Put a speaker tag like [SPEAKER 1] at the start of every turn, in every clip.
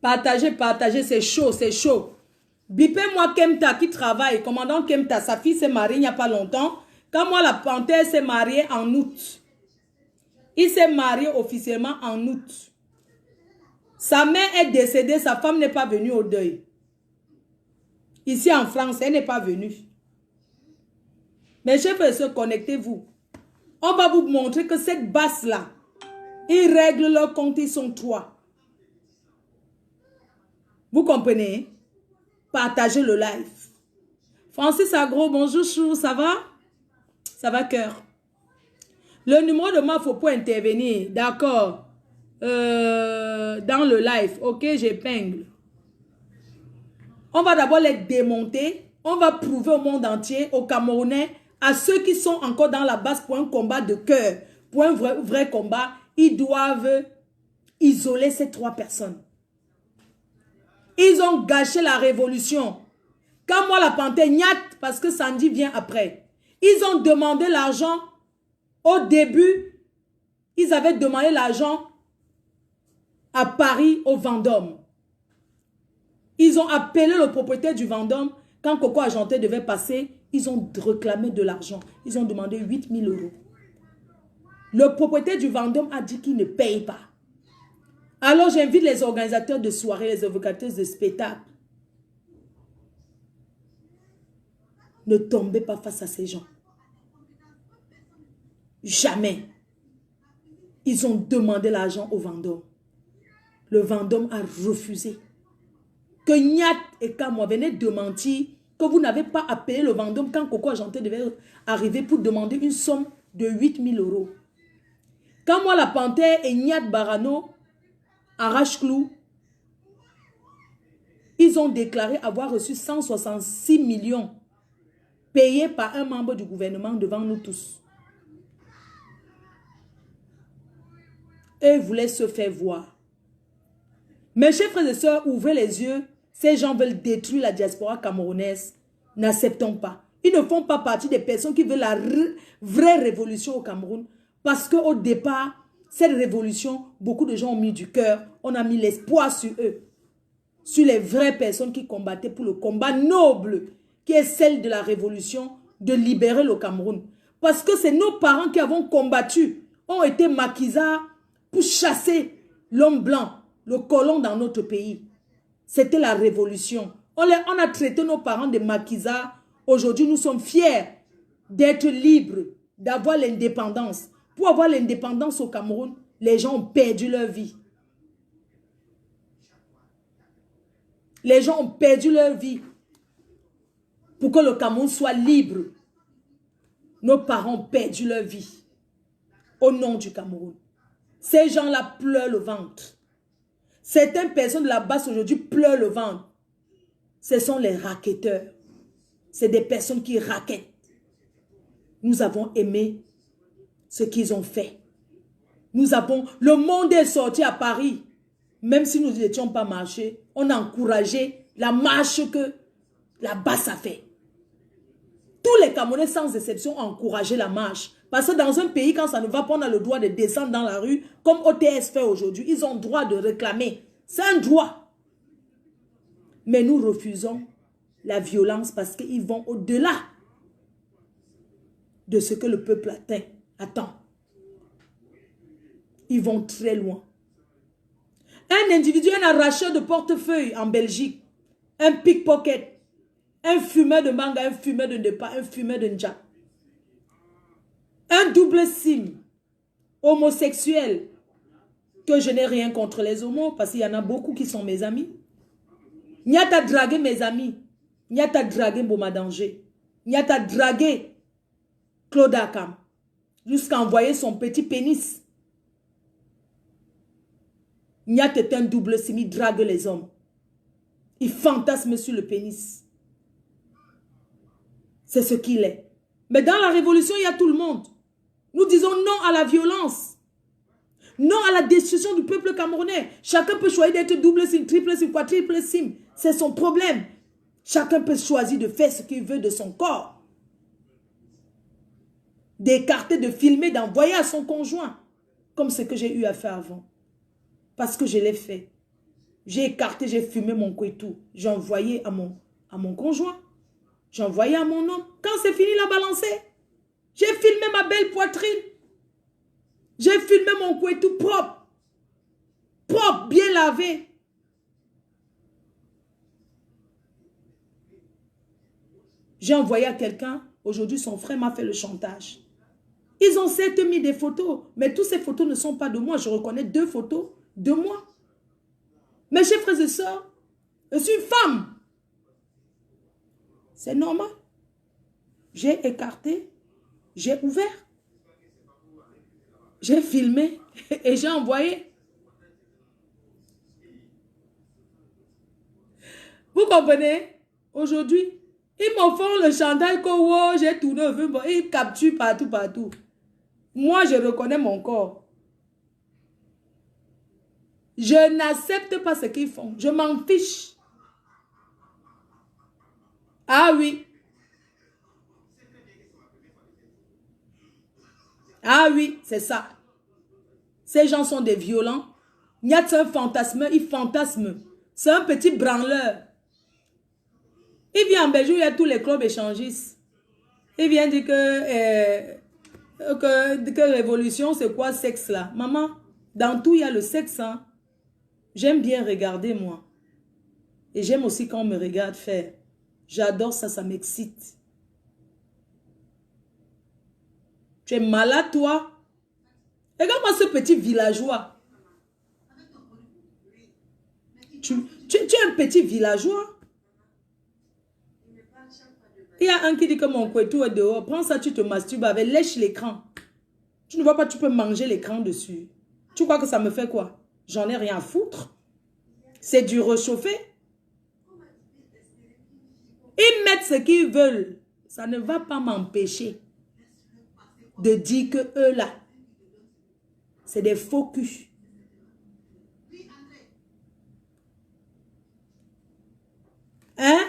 [SPEAKER 1] Partagez, partagez, c'est chaud, c'est chaud. Bipez-moi Kemta qui travaille. Commandant Kemta, sa fille s'est mariée il n'y a pas longtemps. Quand moi, la panthère s'est mariée en août. Il s'est marié officiellement en août. Sa mère est décédée, sa femme n'est pas venue au deuil. Ici en France, elle n'est pas venue. Mes chers frères et sœurs, connectez-vous. On va vous montrer que cette basse-là, ils règlent leur compte, ils sont trois. Vous comprenez? Partagez le live. Francis Agro, bonjour chou, ça va? Ça va cœur? Le numéro de moi, il faut pas intervenir, d'accord? Dans le live, ok, j'épingle. On va d'abord les démonter. On va prouver au monde entier, aux Camerounais, à ceux qui sont encore dans la base pour un combat de cœur, pour un vrai combat, ils doivent isoler ces trois personnes. Ils ont gâché la révolution. Quand moi la panthère Nyat, parce que Sandy vient après, ils ont demandé l'argent au début, ils avaient demandé l'argent à Paris, au Vendôme. Ils ont appelé le propriétaire du Vendôme. Quand Coco Argenté devait passer, ils ont réclamé de l'argent. Ils ont demandé 8 000 €. Le propriétaire du Vendôme a dit qu'il ne paye pas. Alors j'invite les organisateurs de soirées, les organisateurs de spectacles. Ne tombez pas face à ces gens. Jamais. Ils ont demandé l'argent au Vendôme. Le Vendôme a refusé. Que Nyat et Kamwa venaient de mentir que vous n'avez pas appelé le Vendôme quand Coco Argenté devait arriver pour demander une somme de 8 000 €. Quand moi la panthère et Nyat Barano Arrache-Clou, ils ont déclaré avoir reçu 166 millions payés par un membre du gouvernement devant nous tous. Eux voulaient se faire voir. Mes chers frères et sœurs, ouvrez les yeux. Ces gens veulent détruire la diaspora camerounaise. N'acceptons pas. Ils ne font pas partie des personnes qui veulent la vraie révolution au Cameroun. Parce qu'au départ, cette révolution, beaucoup de gens ont mis du cœur. On a mis l'espoir sur eux. Sur les vraies personnes qui combattaient pour le combat noble, qui est celle de la révolution, de libérer le Cameroun. Parce que c'est nos parents qui avons combattu, ont été maquisards pour chasser l'homme blanc, le colon dans notre pays. C'était la révolution. On a traité nos parents de maquisards. Aujourd'hui, nous sommes fiers d'être libres, d'avoir l'indépendance. Pour avoir l'indépendance au Cameroun, les gens ont perdu leur vie. Les gens ont perdu leur vie pour que le Cameroun soit libre. Nos parents ont perdu leur vie au nom du Cameroun. Ces gens-là pleurent le ventre. Certaines personnes de la base aujourd'hui pleurent le ventre. Ce sont les racketteurs. C'est des personnes qui rackettent. Nous avons aimé ce qu'ils ont fait. Le monde est sorti à Paris. Même si nous n'étions pas marchés, on a encouragé la marche que la base a fait. Tous les Camerounais sans exception ont encouragé la marche. Parce que dans un pays, quand ça ne va pas, on a le droit de descendre dans la rue, comme OTS fait aujourd'hui. Ils ont le droit de réclamer. C'est un droit. Mais nous refusons la violence parce qu'ils vont au-delà de ce que le peuple attend. Ils vont très loin. Un individu, un arracheur de portefeuille en Belgique, un pickpocket, un fumeur de manga, un fumeur de Ndepa, un fumeur de Ndja, un double sim, homosexuel, que je n'ai rien contre les homos, parce qu'il y en a beaucoup qui sont mes amis. Nyat a dragué mes amis. Nyat a dragué Boma Danger. Nyat a dragué Claude Akam. Jusqu'à envoyer son petit pénis. Nyat est un double sim, il drague les hommes. Il fantasme sur le pénis. C'est ce qu'il est. Mais dans la révolution, il y a tout le monde. Nous disons non à la violence. Non à la destruction du peuple camerounais. Chacun peut choisir d'être double sim, triple sim, quadruple sim. C'est son problème. Chacun peut choisir de faire ce qu'il veut de son corps. D'écarter, de filmer, d'envoyer à son conjoint. Comme ce que j'ai eu à faire avant. Parce que je l'ai fait. J'ai écarté, j'ai fumé mon couetou. J'ai envoyé à mon conjoint. J'ai envoyé à mon homme. Quand c'est fini, il a balancé. J'ai filmé ma belle poitrine. J'ai filmé mon couetou propre. Propre, bien lavé. J'ai envoyé à quelqu'un. Aujourd'hui, son frère m'a fait le chantage. Ils ont certes mis des photos. Mais toutes ces photos ne sont pas de moi. Je reconnais 2 photos de moi. Mes chers frères et sœurs, je suis une femme. C'est normal. J'ai écarté. J'ai ouvert. J'ai filmé. Et j'ai envoyé. Vous comprenez? Aujourd'hui, ils m'en font le chantage que wow, j'ai tourné au film. Ils capturent partout, partout. Moi, je reconnais mon corps. Je n'accepte pas ce qu'ils font. Je m'en fiche. Ah oui. Ah oui, c'est ça. Ces gens sont des violents. Il y a un fantasme, ils fantasment. C'est un petit branleur. Il vient en Belgique, il y a tous les clubs échangistes. Il vient dire que révolution, c'est quoi sexe là? Maman, dans tout, il y a le sexe. Hein? J'aime bien regarder, moi. Et j'aime aussi quand on me regarde faire. J'adore ça, ça m'excite. Tu es malade, toi? Regarde-moi ce petit villageois. Tu es un petit villageois. Il y a un qui dit que mon couetou est dehors. Prends ça, tu te masturbes avec. Lèche l'écran. Tu ne vois pas, tu peux manger l'écran dessus. Tu crois que ça me fait quoi? J'en ai rien à foutre. C'est du réchauffé. Ils mettent ce qu'ils veulent. Ça ne va pas m'empêcher de dire que eux là, c'est des faux culs. Hein?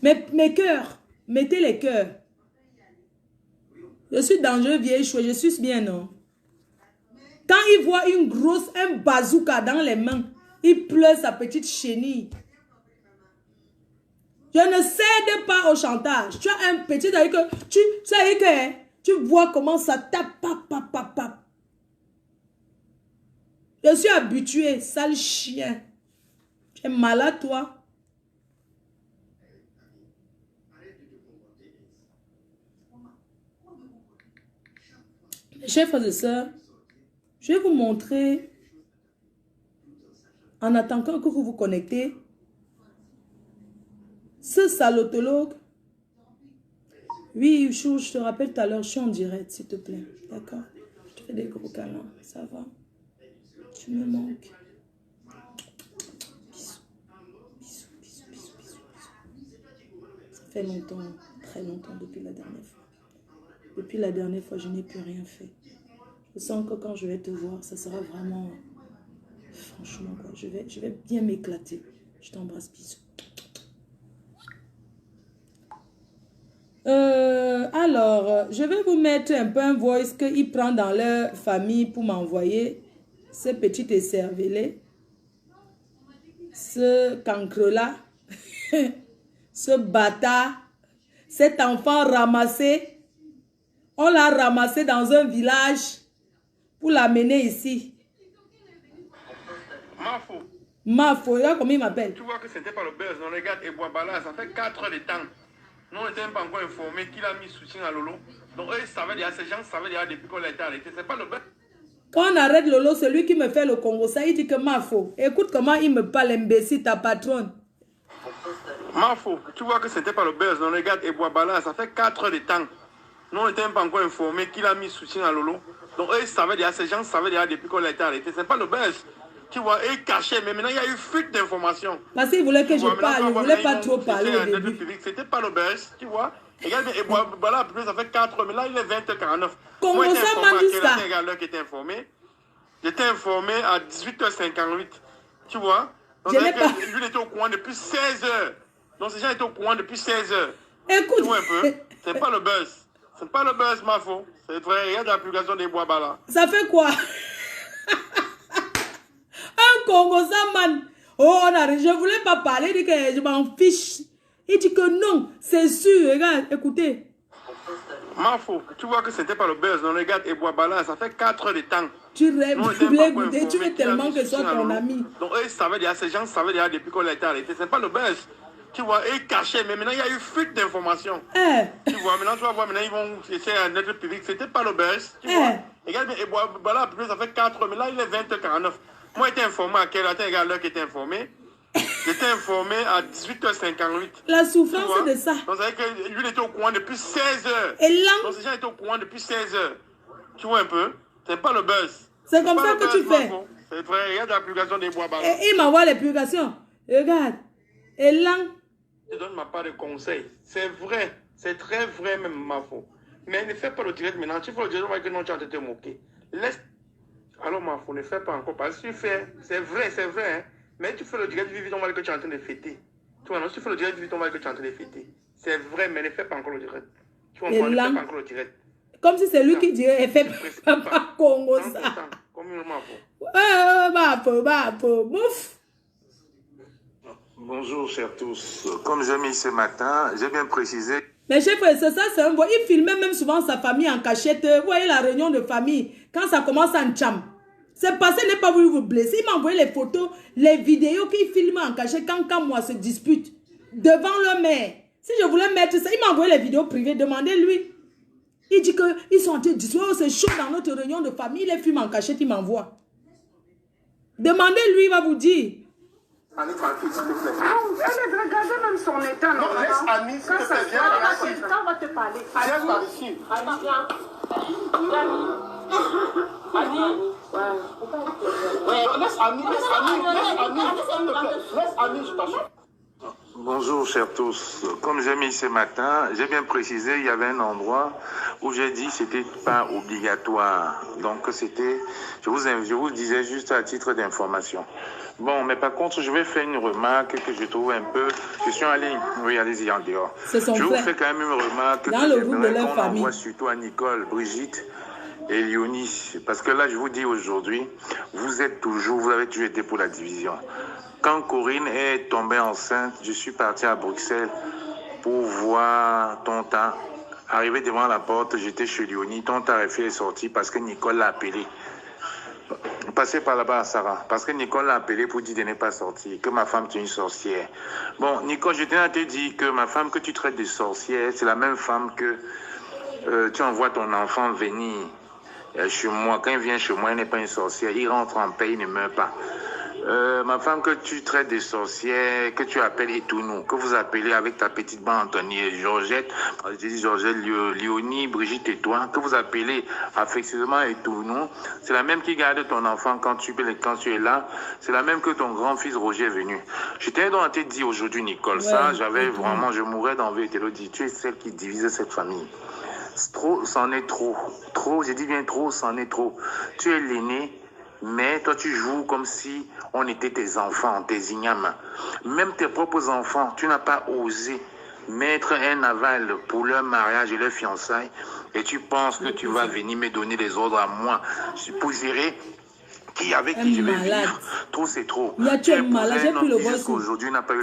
[SPEAKER 1] Mes cœurs, mettez les cœurs. Je suis dangereux, vieille chouette, je suis bien, non? Quand il voit un bazooka dans les mains, il pleure sa petite chenille. Je ne cède pas au chantage. Tu as un petit, tu vois comment ça tape, pap. Je suis habitué, sale chien. Tu es malade, toi. Mes chers frères et sœurs, je vais vous montrer, en attendant que vous vous connectez, ce salotologue. Oui, Chou, je te rappelle tout à l'heure, je suis en direct, s'il te plaît. D'accord? Je te fais des gros câlins, ça va? Tu me manques. Bisous. Ça fait longtemps, très longtemps depuis la dernière fois. Depuis la dernière fois, je n'ai plus rien fait. Je sens que quand je vais te voir, ça sera vraiment... Franchement, quoi, je vais bien m'éclater. Je t'embrasse, bisous. Alors, je vais vous mettre un peu un voice qu'il prend dans leur famille pour m'envoyer. Ce petit écervelé. Ce cancre-là. Ce bâtard. Cet enfant ramassé. On l'a ramassé dans un village pour l'amener ici. Mafo, regarde comment il m'appelle.
[SPEAKER 2] Tu vois que c'était pas le buzz. On regarde et Boabala, ça fait 4 heures de temps. Nous, on n'était même pas encore informés qu'il a mis soutien à Lolo. Donc, eux, ils savaient déjà, ces gens savaient déjà depuis qu'on a été arrêté. C'est pas le buzz.
[SPEAKER 1] Quand on arrête Lolo, celui qui me fait le Congo, ça, il dit que Mafo. Écoute comment il me parle, imbécile, ta patronne.
[SPEAKER 2] Mafo, tu vois que c'était pas le buzz. On regarde et Boabala, ça fait 4 heures de temps. Nous, on n'était même pas encore informés qu'il a mis soutien à Lolo. Donc, eux, ils savaient déjà, ces gens savaient déjà depuis qu'on a été arrêté. C'est pas le buzz. Tu vois, et caché, mais maintenant il y a eu fuite d'informations.
[SPEAKER 1] Parce qu'il voulait que je parle, il ne voulait pas trop parler au début.
[SPEAKER 2] C'était pas le buzz, tu vois. Regarde, et voilà, ça fait 4 heures, mais là il est 20h49.
[SPEAKER 1] Congo, ça m'a dit ça.
[SPEAKER 2] J'étais informé à 18h58, tu vois. Donc, lui, il était au courant depuis 16h. Donc, ces gens étaient au courant depuis 16h.
[SPEAKER 1] Écoute.
[SPEAKER 2] Tu vois un peu, c'est pas le buzz. C'est pas le buzz, ma faux. C'est vrai, regarde l'application des Boabala.
[SPEAKER 1] Ça fait quoi? Congo, ça, man. Oh, je voulais pas parler, il dit que je m'en fiche. Il dit que non, c'est sûr. Regarde, écoutez.
[SPEAKER 2] Mafo, tu vois que c'était pas le buzz. On regarde et bois balance, ça fait 4 heures de temps.
[SPEAKER 1] Tu rêves, tu voulais goûter, tu veux tellement que ce soit ton ami.
[SPEAKER 2] Donc eux, savaient déjà, ces gens savaient déjà depuis qu'on a été arrêté. C'est pas le buzz. Tu vois, eux cachés, mais maintenant il y a eu fuite d'informations. Tu vois, maintenant tu vas voir, maintenant ils vont essayer à être public. C'était pas le buzz. Tu vois. Regarde bien, et bois balance, ça fait 4 heures, mais là il est 20h49. Moi j'étais informé à quelle heure? Regarde l'heure qui était informé. J'étais informé à 18h58.
[SPEAKER 1] La souffrance de ça.
[SPEAKER 2] Donc, c'est que lui, il était au courant depuis 16 heures.
[SPEAKER 1] Et là.
[SPEAKER 2] Donc, ces gens étaient au courant depuis 16 heures. Tu vois un peu? C'est pas le buzz.
[SPEAKER 1] C'est comme ça que tu fais.
[SPEAKER 2] C'est vrai, regarde la publication des bois ballons.
[SPEAKER 1] Et il m'envoie les publications. Regarde. Et là.
[SPEAKER 2] Je donne ma part de conseil. C'est vrai. C'est très vrai, même ma faute. Mais ne fais pas le direct maintenant. Tu fais le direct, on va dire que non, tu es en train de te moquer. Laisse. Alors, ma faute, ne fais pas encore. Parce que tu fais. C'est vrai, hein. Mais tu fais le direct vite, on va dire que tu es en train de fêter. Tu vois, non, si tu fais le direct vite, on va dire que tu es en train de fêter. C'est vrai, mais ne fais pas encore le direct. Tu vois, ne fais pas encore le direct.
[SPEAKER 1] Comme si c'est lui qui dirait, fais pas Congo ça.
[SPEAKER 2] Comme une mafo.
[SPEAKER 1] Mafo, bouf.
[SPEAKER 3] Bonjour, chers tous. Comme j'ai mis ce matin, j'ai bien précisé.
[SPEAKER 1] Mais chef, c'est ça, c'est un bon. Il filmait même souvent sa famille en cachette. Vous voyez la réunion de famille, quand ça commence en tcham. C'est passé, n'est pas voulu vous blesser. Il m'a envoyé les photos, les vidéos qu'il filme en cachette quand moi se dispute devant le maire. Si je voulais mettre ça, il m'a envoyé les vidéos privées, demandez-lui. Il dit qu'ils sont en train de discuter, oh, c'est chaud dans notre réunion de famille, les films en cachette, il m'envoie. Demandez-lui, il va vous dire.
[SPEAKER 2] Annie, tranquille, s'il te plaît.
[SPEAKER 4] Regardez même son état.
[SPEAKER 2] Non, laisse Annie, s'il te plaît, viens par ici.
[SPEAKER 4] On va te parler.
[SPEAKER 2] Viens par ici. Laisse Annie, je t'assure.
[SPEAKER 3] Bonjour, chers tous. Comme j'ai mis ce matin, j'ai bien précisé, il y avait un endroit où j'ai dit que c'était pas obligatoire. Donc, c'était, je vous disais juste à titre d'information. Bon, mais par contre, je vais faire une remarque que je trouve un peu... Je suis en ligne. Oui, allez-y en dehors.
[SPEAKER 1] Je
[SPEAKER 3] vous fais quand même une remarque
[SPEAKER 1] dans le groupe de leur famille.
[SPEAKER 3] Envoie surtout à Nicole, Brigitte et Léonie. Parce que là, je vous dis aujourd'hui, vous avez toujours été pour la division. Quand Corinne est tombée enceinte, je suis parti à Bruxelles pour voir Tonta. Arrivé devant la porte, j'étais chez Léonie. Tonta est sorti parce que Nicole l'a appelé. Passez par là-bas à Sarah. Parce que Nicole l'a appelé pour dire de ne pas sortir, que ma femme est une sorcière. Bon, Nicole, je tiens à te dire que ma femme que tu traites de sorcière, c'est la même femme que tu envoies ton enfant venir chez moi. Quand il vient chez moi, il n'est pas une sorcière. Il rentre en paix, il ne meurt pas. Ma femme que tu traites de sorcière, que tu appelles Etounou, que vous appelez avec ta petite bande Anthony et Georgette, je dis Georgette, Léonie, Brigitte et toi, que vous appelez affectueusement Etounou, c'est la même qui garde ton enfant quand tu es là, c'est la même que ton grand-fils Roger est venu. Je t'ai donc à te dire aujourd'hui, Nicole, ça, je mourrais d'envie de te le dire, tu es celle qui divise cette famille. Trop, c'en est trop. Trop, j'ai dit bien trop, c'en est trop. Tu es l'aîné. Mais toi, tu joues comme si on était tes enfants, tes ignames. Même tes propres enfants, tu n'as pas osé mettre un aval pour leur mariage et leur fiançailles. Et tu penses que tu vas venir me donner des ordres à moi. Je poserai avec qui je vais vivre. Trop, c'est trop.
[SPEAKER 1] Tu es malade, j'ai pris le voice.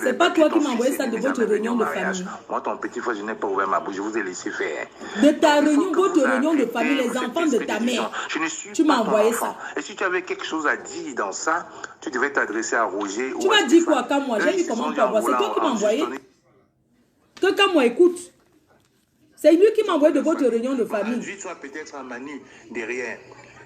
[SPEAKER 1] C'est pas toi qui m'as envoyé ça de votre réunion de famille.
[SPEAKER 3] Moi, ton petit frère, je n'ai pas ouvert ma bouche, je vous ai laissé faire.
[SPEAKER 1] De ta réunion, votre réunion de famille, les enfants de ta mère. Tu m'as envoyé ça.
[SPEAKER 3] Et si tu avais quelque chose à dire dans ça, tu devais t'adresser à Roger.
[SPEAKER 1] Tu m'as dit quoi quand moi? J'ai vu comment tu envoies. C'est toi qui m'as envoyé. Que quand moi écoute. C'est lui qui m'a envoyé de votre réunion de famille.
[SPEAKER 3] Tu sois peut-être un Manu derrière.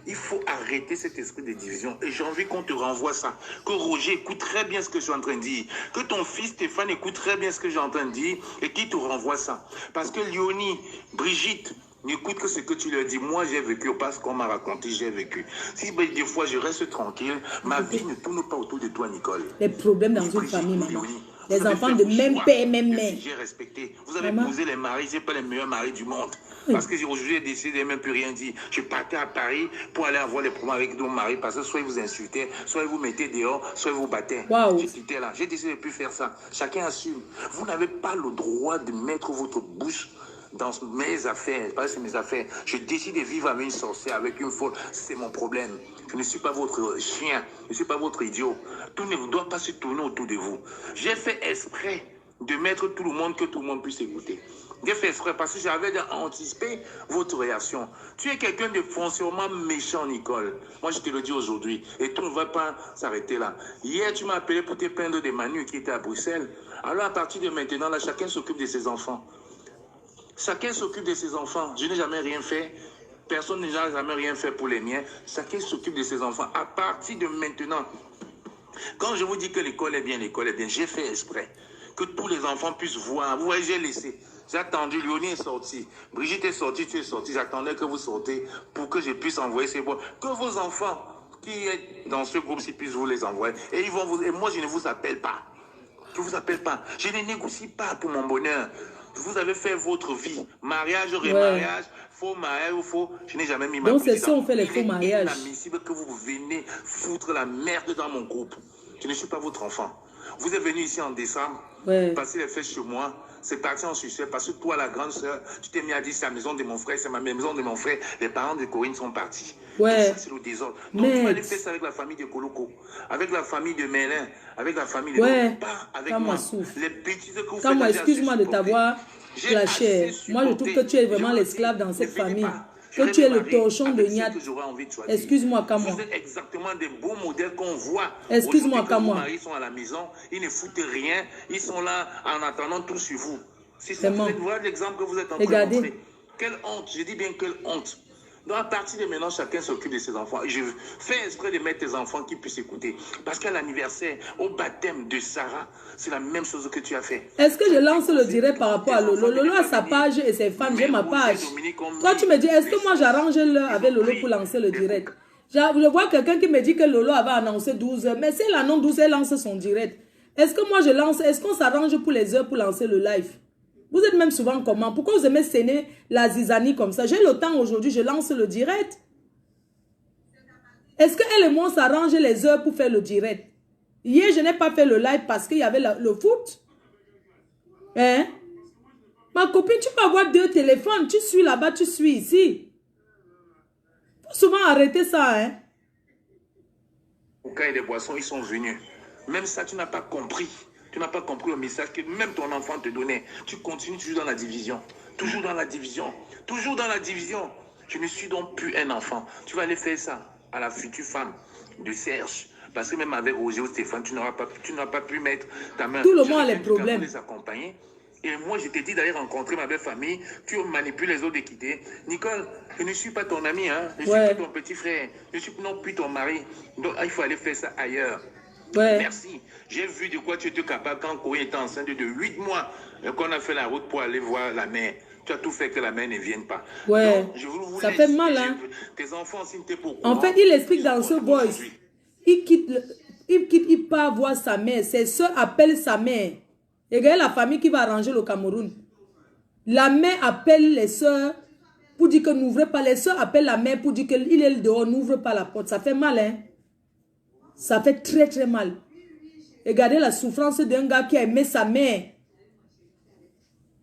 [SPEAKER 3] Il faut arrêter cet esprit de division. Et j'ai envie qu'on te renvoie ça. Que Roger écoute très bien ce que je suis en train de dire. Que ton fils Stéphane écoute très bien ce que j'ai en train de dire. Et qu'il te renvoie ça. Parce que Léonie, Brigitte, n'écoute que ce que tu leur dis. Moi, j'ai vécu parce qu'on m'a raconté, j'ai vécu. Si des fois je reste tranquille, ma vie ne tourne pas autour de toi, Nicole.
[SPEAKER 1] Les problèmes dans une famille, maman. Les enfants de même père, même mère.
[SPEAKER 3] J'ai respecté. Vous avez posé les maris, c'est pas les meilleurs maris du monde. Parce que aujourd'hui, j'ai décidé de même plus rien dire. Je partais à Paris pour aller avoir les problèmes avec nos maris parce que soit ils vous insultaient, soit ils vous mettaient dehors, soit ils vous battaient. J'étais là. J'ai décidé de ne plus faire ça. Chacun assume. Vous n'avez pas le droit de mettre votre bouche dans mes affaires, parce que c'est mes affaires. Je décide de vivre avec une sorcière, avec une folle, c'est mon problème. Je ne suis pas votre chien, je ne suis pas votre idiot. Tout ne doit pas se tourner autour de vous. J'ai fait exprès de mettre tout le monde, que tout le monde puisse écouter. J'ai fait exprès parce que j'avais anticipé votre réaction. Tu es quelqu'un de foncièrement méchant, Nicole. Moi, je te le dis aujourd'hui. Et tout ne va pas s'arrêter là. Hier, tu m'as appelé pour te plaindre de Manu qui était à Bruxelles. Alors, à partir de maintenant, là, chacun s'occupe de ses enfants. Chacun s'occupe de ses enfants. Je n'ai jamais rien fait. Personne n'a jamais rien fait pour les miens. Chacun s'occupe de ses enfants. À partir de maintenant, quand je vous dis que l'école est bien, j'ai fait exprès que tous les enfants puissent voir. Vous voyez, j'ai laissé. J'ai attendu, Léonie est sortie, Brigitte est sortie, tu es sortie. J'attendais que vous sortez pour que je puisse envoyer ces voix. Que vos enfants qui sont dans ce groupe-ci puissent vous les envoyer. Et ils vont vous. Et moi, je ne vous appelle pas. Je ne vous appelle pas. Je ne négocie pas pour mon bonheur. Vous avez fait votre vie. Mariage, remariage, faux mariage ou faux. Je n'ai jamais mis ma
[SPEAKER 1] Donc, c'est ça, on fait les faux mariages.
[SPEAKER 3] Il est inadmissible que vous venez foutre la merde dans mon groupe. Je ne suis pas votre enfant. Vous êtes venu ici en décembre, passer les fêtes chez moi. C'est parti en succès parce que toi, la grande sœur, tu t'es mis à dire c'est la maison de mon frère, c'est ma maison de mon frère. Les parents de Corinne sont partis. Ça, c'est le désordre. Donc, tu vas aller faire ça avec la famille de Koloko, avec la famille de Mélin, avec la famille de... Pas avec moi. Les bêtises que vous faites...
[SPEAKER 1] Excuse-moi de t'avoir flashé. Moi, je trouve que tu es vraiment l'esclave dans cette famille. Que tu es le torchon de Niat. Excuse-moi, Kamwa.
[SPEAKER 3] Vous êtes exactement des beaux modèles qu'on voit.
[SPEAKER 1] Excuse-moi, Kamwa.
[SPEAKER 3] Vos maris sont à la maison, ils ne foutent rien, ils sont là en attendant tout sur vous. C'est ça, vous êtes l'exemple que vous êtes en train de montrer. Quelle honte, je dis bien quelle honte. Donc à partir de maintenant, chacun s'occupe de ses enfants. Je fais exprès de mettre tes enfants qui puissent écouter. Parce qu'à l'anniversaire, au baptême de Sarah, c'est la même chose que tu as fait.
[SPEAKER 1] Est-ce que je lance le direct par rapport à Lolo? Lolo a sa page et ses fans, j'ai ma page. Toi, tu me dis, est-ce que moi j'arrange l'heure avec Lolo pour lancer le direct? Je vois quelqu'un qui me dit que Lolo avait annoncé 12 heures. Mais si elle annonce 12 heures, elle lance son direct. Est-ce que moi je lance, est-ce qu'on s'arrange pour les heures pour lancer le live? Vous êtes même souvent comment? Pourquoi vous aimez scéner la zizanie comme ça? J'ai le temps aujourd'hui, je lance le direct. Est-ce qu'elle et moi s'arrange les heures pour faire le direct? Hier, je n'ai pas fait le live parce qu'il y avait le foot. Hein? Ma copine, tu peux avoir 2 téléphones. Tu suis là-bas, tu suis ici. Il faut souvent arrêter ça, hein?
[SPEAKER 3] Au cas des boissons, ils sont venus. Même ça, tu n'as pas compris. Tu n'as pas compris le message que même ton enfant te donnait. Tu continues toujours dans la division. Toujours dans la division. Toujours dans la division. Je ne suis donc plus un enfant. Tu vas aller faire ça à la future femme de Serge. Parce que même avec Roger ou Stéphane, tu n'auras pas pu mettre ta main.
[SPEAKER 1] Tout le monde a les problèmes.
[SPEAKER 3] Et moi, je t'ai dit d'aller rencontrer ma belle famille. Tu manipules les autres de quitter. Nicole, je ne suis pas ton ami. Hein? Je ne suis plus ton petit frère. Je ne suis non plus ton mari. Donc, il faut aller faire ça ailleurs. Merci. J'ai vu de quoi tu étais capable quand Corinne était enceinte de 8 mois et qu'on a fait la route pour aller voir la mère. Tu as tout fait que la mère ne vienne pas. Donc,
[SPEAKER 1] ça fait mal, hein.
[SPEAKER 3] Tes enfants, s'ils n'étaient pas au
[SPEAKER 1] courant, en fait, il explique dans ce voice. Il part voir sa mère. Ses soeurs appellent sa mère. Et regardez la famille qui va arranger le Cameroun. La mère appelle les soeurs pour dire que n'ouvrez pas. Les soeurs appellent la mère pour dire qu'il est dehors, n'ouvre pas la porte. Ça fait mal, hein. Ça fait très très mal. Regardez la souffrance d'un gars qui a aimé sa mère.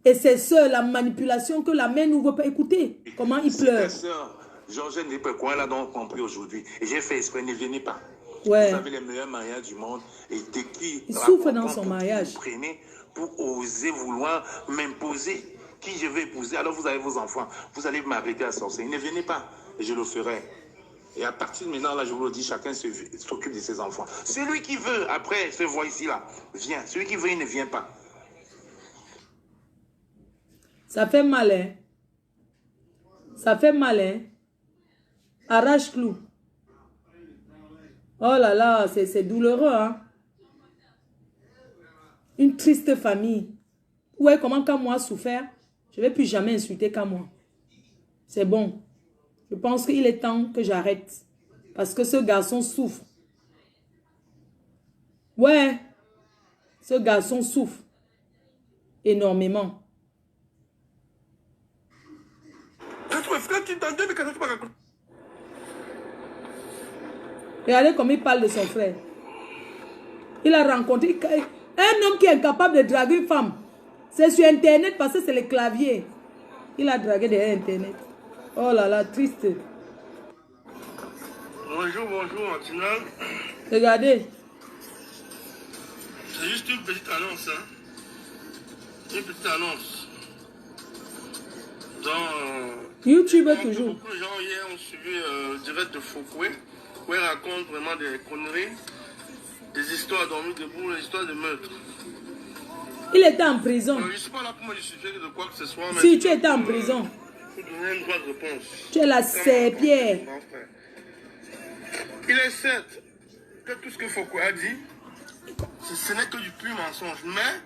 [SPEAKER 1] Et ses soeurs, la manipulation que la mère n'ouvre pas. Écoutez comment il pleure.
[SPEAKER 3] Georgène n'est pas quoi là donc compris aujourd'hui. Et j'ai fait exprès, ne venez pas. Vous avez les meilleurs mariages du monde. Et dès qui
[SPEAKER 1] il souffre dans son mariage.
[SPEAKER 3] Vous prenez pour oser vouloir m'imposer qui je vais épouser. Alors vous avez vos enfants. Vous allez m'arrêter à sorcier. Ne venez pas. Et je le ferai. Et à partir de maintenant, là, je vous le dis, chacun s'occupe de ses enfants. Celui qui veut, après, se voit ici, là, vient. Celui qui veut, il ne vient pas.
[SPEAKER 1] Ça fait mal, hein. Ça fait mal, hein. Arrache-clou. Oh là là, c'est douloureux, hein. Une triste famille. Ouais, comment Kamwa a souffert? Je ne vais plus jamais insulter Kamwa. C'est bon. Je pense qu'il est temps que j'arrête. Parce que ce garçon souffre. Ouais. Ce garçon souffre. Énormément. Regardez comme il parle de son frère. Il a rencontré un homme qui est incapable de draguer une femme. C'est sur Internet parce que c'est le clavier. Il a dragué derrière Internet. Oh là là, triste.
[SPEAKER 2] Bonjour, bonjour, Antinal.
[SPEAKER 1] Regardez.
[SPEAKER 2] C'est juste une petite annonce, hein. Une petite annonce. Dans
[SPEAKER 1] YouTube toujours.
[SPEAKER 2] beaucoup de gens hier ont suivi le direct de Foucault, où il raconte vraiment des conneries, des histoires dormies debout, des histoires de meurtre.
[SPEAKER 1] Il était en prison.
[SPEAKER 2] Je ne suis pas là pour me justifier de quoi que ce soit. Mais
[SPEAKER 1] Si tu étais en prison.
[SPEAKER 2] Pour donner une droite réponse.
[SPEAKER 1] Tu es la serpillère.
[SPEAKER 2] Il est certes que tout ce que Foucault a dit, ce n'est que du pur mensonge. Mais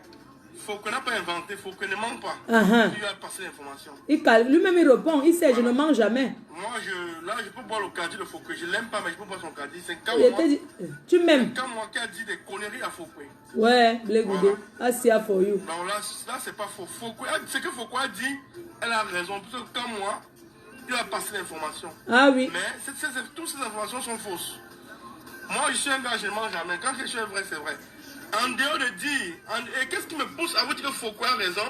[SPEAKER 2] Foucault n'a pas inventé, Foucault ne ment pas. Il lui a passé l'information.
[SPEAKER 1] Lui-même il répond, il sait, je ne mens jamais.
[SPEAKER 2] Moi, je peux boire le caddie de Foucault. Je ne l'aime pas, mais je peux boire son caddie. C'est quand
[SPEAKER 1] tu m'aimes.
[SPEAKER 2] quand moi qui a dit des conneries à Foucault.
[SPEAKER 1] Ouais, les goudés. Asia for you.
[SPEAKER 2] Donc là c'est pas faux. Ce que Foucault a dit, elle a raison. Parce que quand moi, il a passé l'information.
[SPEAKER 1] Ah oui.
[SPEAKER 2] Mais toutes ces informations sont fausses. Moi, je suis un gars, je ne mens jamais. Quand quelque chose est vrai, c'est vrai. En dehors de dire, et qu'est-ce qui me pousse à vous dire que Foucault a raison?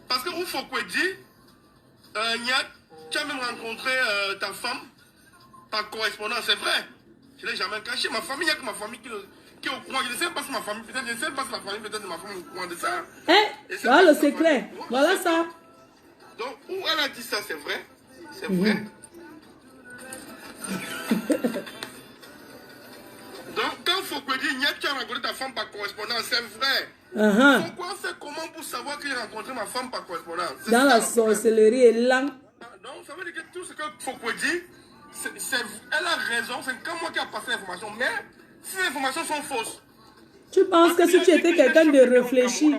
[SPEAKER 2] Parce que où Foucault dit, tu as même rencontré ta femme par correspondance, c'est vrai. Je ne l'ai jamais caché. Ma famille, il n'y a que ma famille qui est au courant. Je ne sais pas si ma famille, peut-être, je ne sais pas si la famille, peut-être, de ma famille est au courant de ça.
[SPEAKER 1] Voilà le secret. Voilà ça.
[SPEAKER 2] Donc, où elle a dit ça, c'est vrai. C'est vrai. Donc, quand Foucault dit, tu as rencontré ta femme par correspondance, c'est vrai. Pourquoi fait comment pour savoir que j'ai rencontré ma femme par correspondance?
[SPEAKER 1] Dans la sorcellerie et là.
[SPEAKER 2] Donc, ça veut dire que tout ce que Foucault dit, elle a raison, c'est comme moi qui a passé l'information. Mais si les informations sont fausses.
[SPEAKER 1] Tu penses que si tu étais quelqu'un de réfléchi,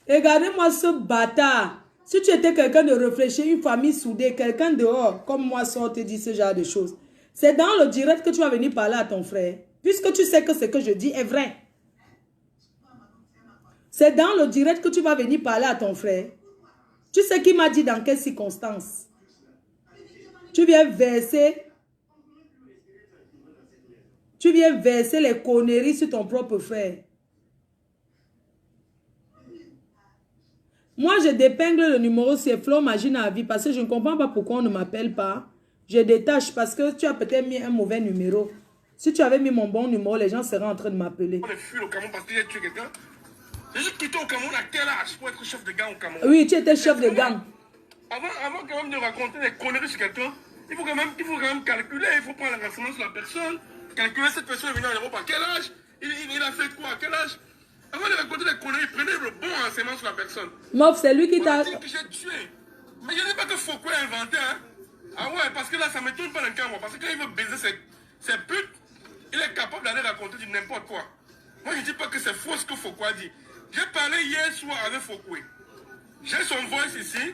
[SPEAKER 1] regardez-moi ce bâtard. Si tu étais quelqu'un de réfléchi, une famille soudée, quelqu'un dehors, comme moi, sort te dit ce genre de choses. C'est dans le direct que tu vas venir parler à ton frère. Puisque tu sais que ce que je dis est vrai. C'est dans le direct que tu vas venir parler à ton frère. Tu sais qui m'a dit dans quelles circonstances. Tu viens verser les conneries sur ton propre frère. Moi, je dépingle le numéro sur Flo Magine à vie parce que je ne comprends pas pourquoi on ne m'appelle pas. Je détache parce que tu as peut-être mis un mauvais numéro. Si tu avais mis mon bon numéro, les gens seraient en train de m'appeler.
[SPEAKER 2] On est fui au Cameroun parce que j'ai tué quelqu'un. J'ai juste quitté au Cameroun à quel âge pour être chef de gang au Cameroun?
[SPEAKER 1] Oui, tu étais chef de gang.
[SPEAKER 2] Avant quand même de raconter des conneries sur quelqu'un, il faut quand même calculer, il faut prendre la référence de la personne, calculer cette personne est venue en Europe à quel âge, il a fait quoi à quel âge. Avant de raconter des conneries, prenez le bon renseignement sur la personne.
[SPEAKER 1] Mof, c'est lui qui t'a...
[SPEAKER 2] dit que j'ai tué. Mais je ne dis pas que Foucault a inventé, hein. Ah ouais, parce que là, ça ne m'étonne pas d'un cas, moi. Parce que quand il veut baiser ses putes, il est capable d'aller raconter du n'importe quoi. Moi, je ne dis pas que c'est faux ce que Foucault a dit. J'ai parlé hier soir avec Foucault. J'ai son voice ici.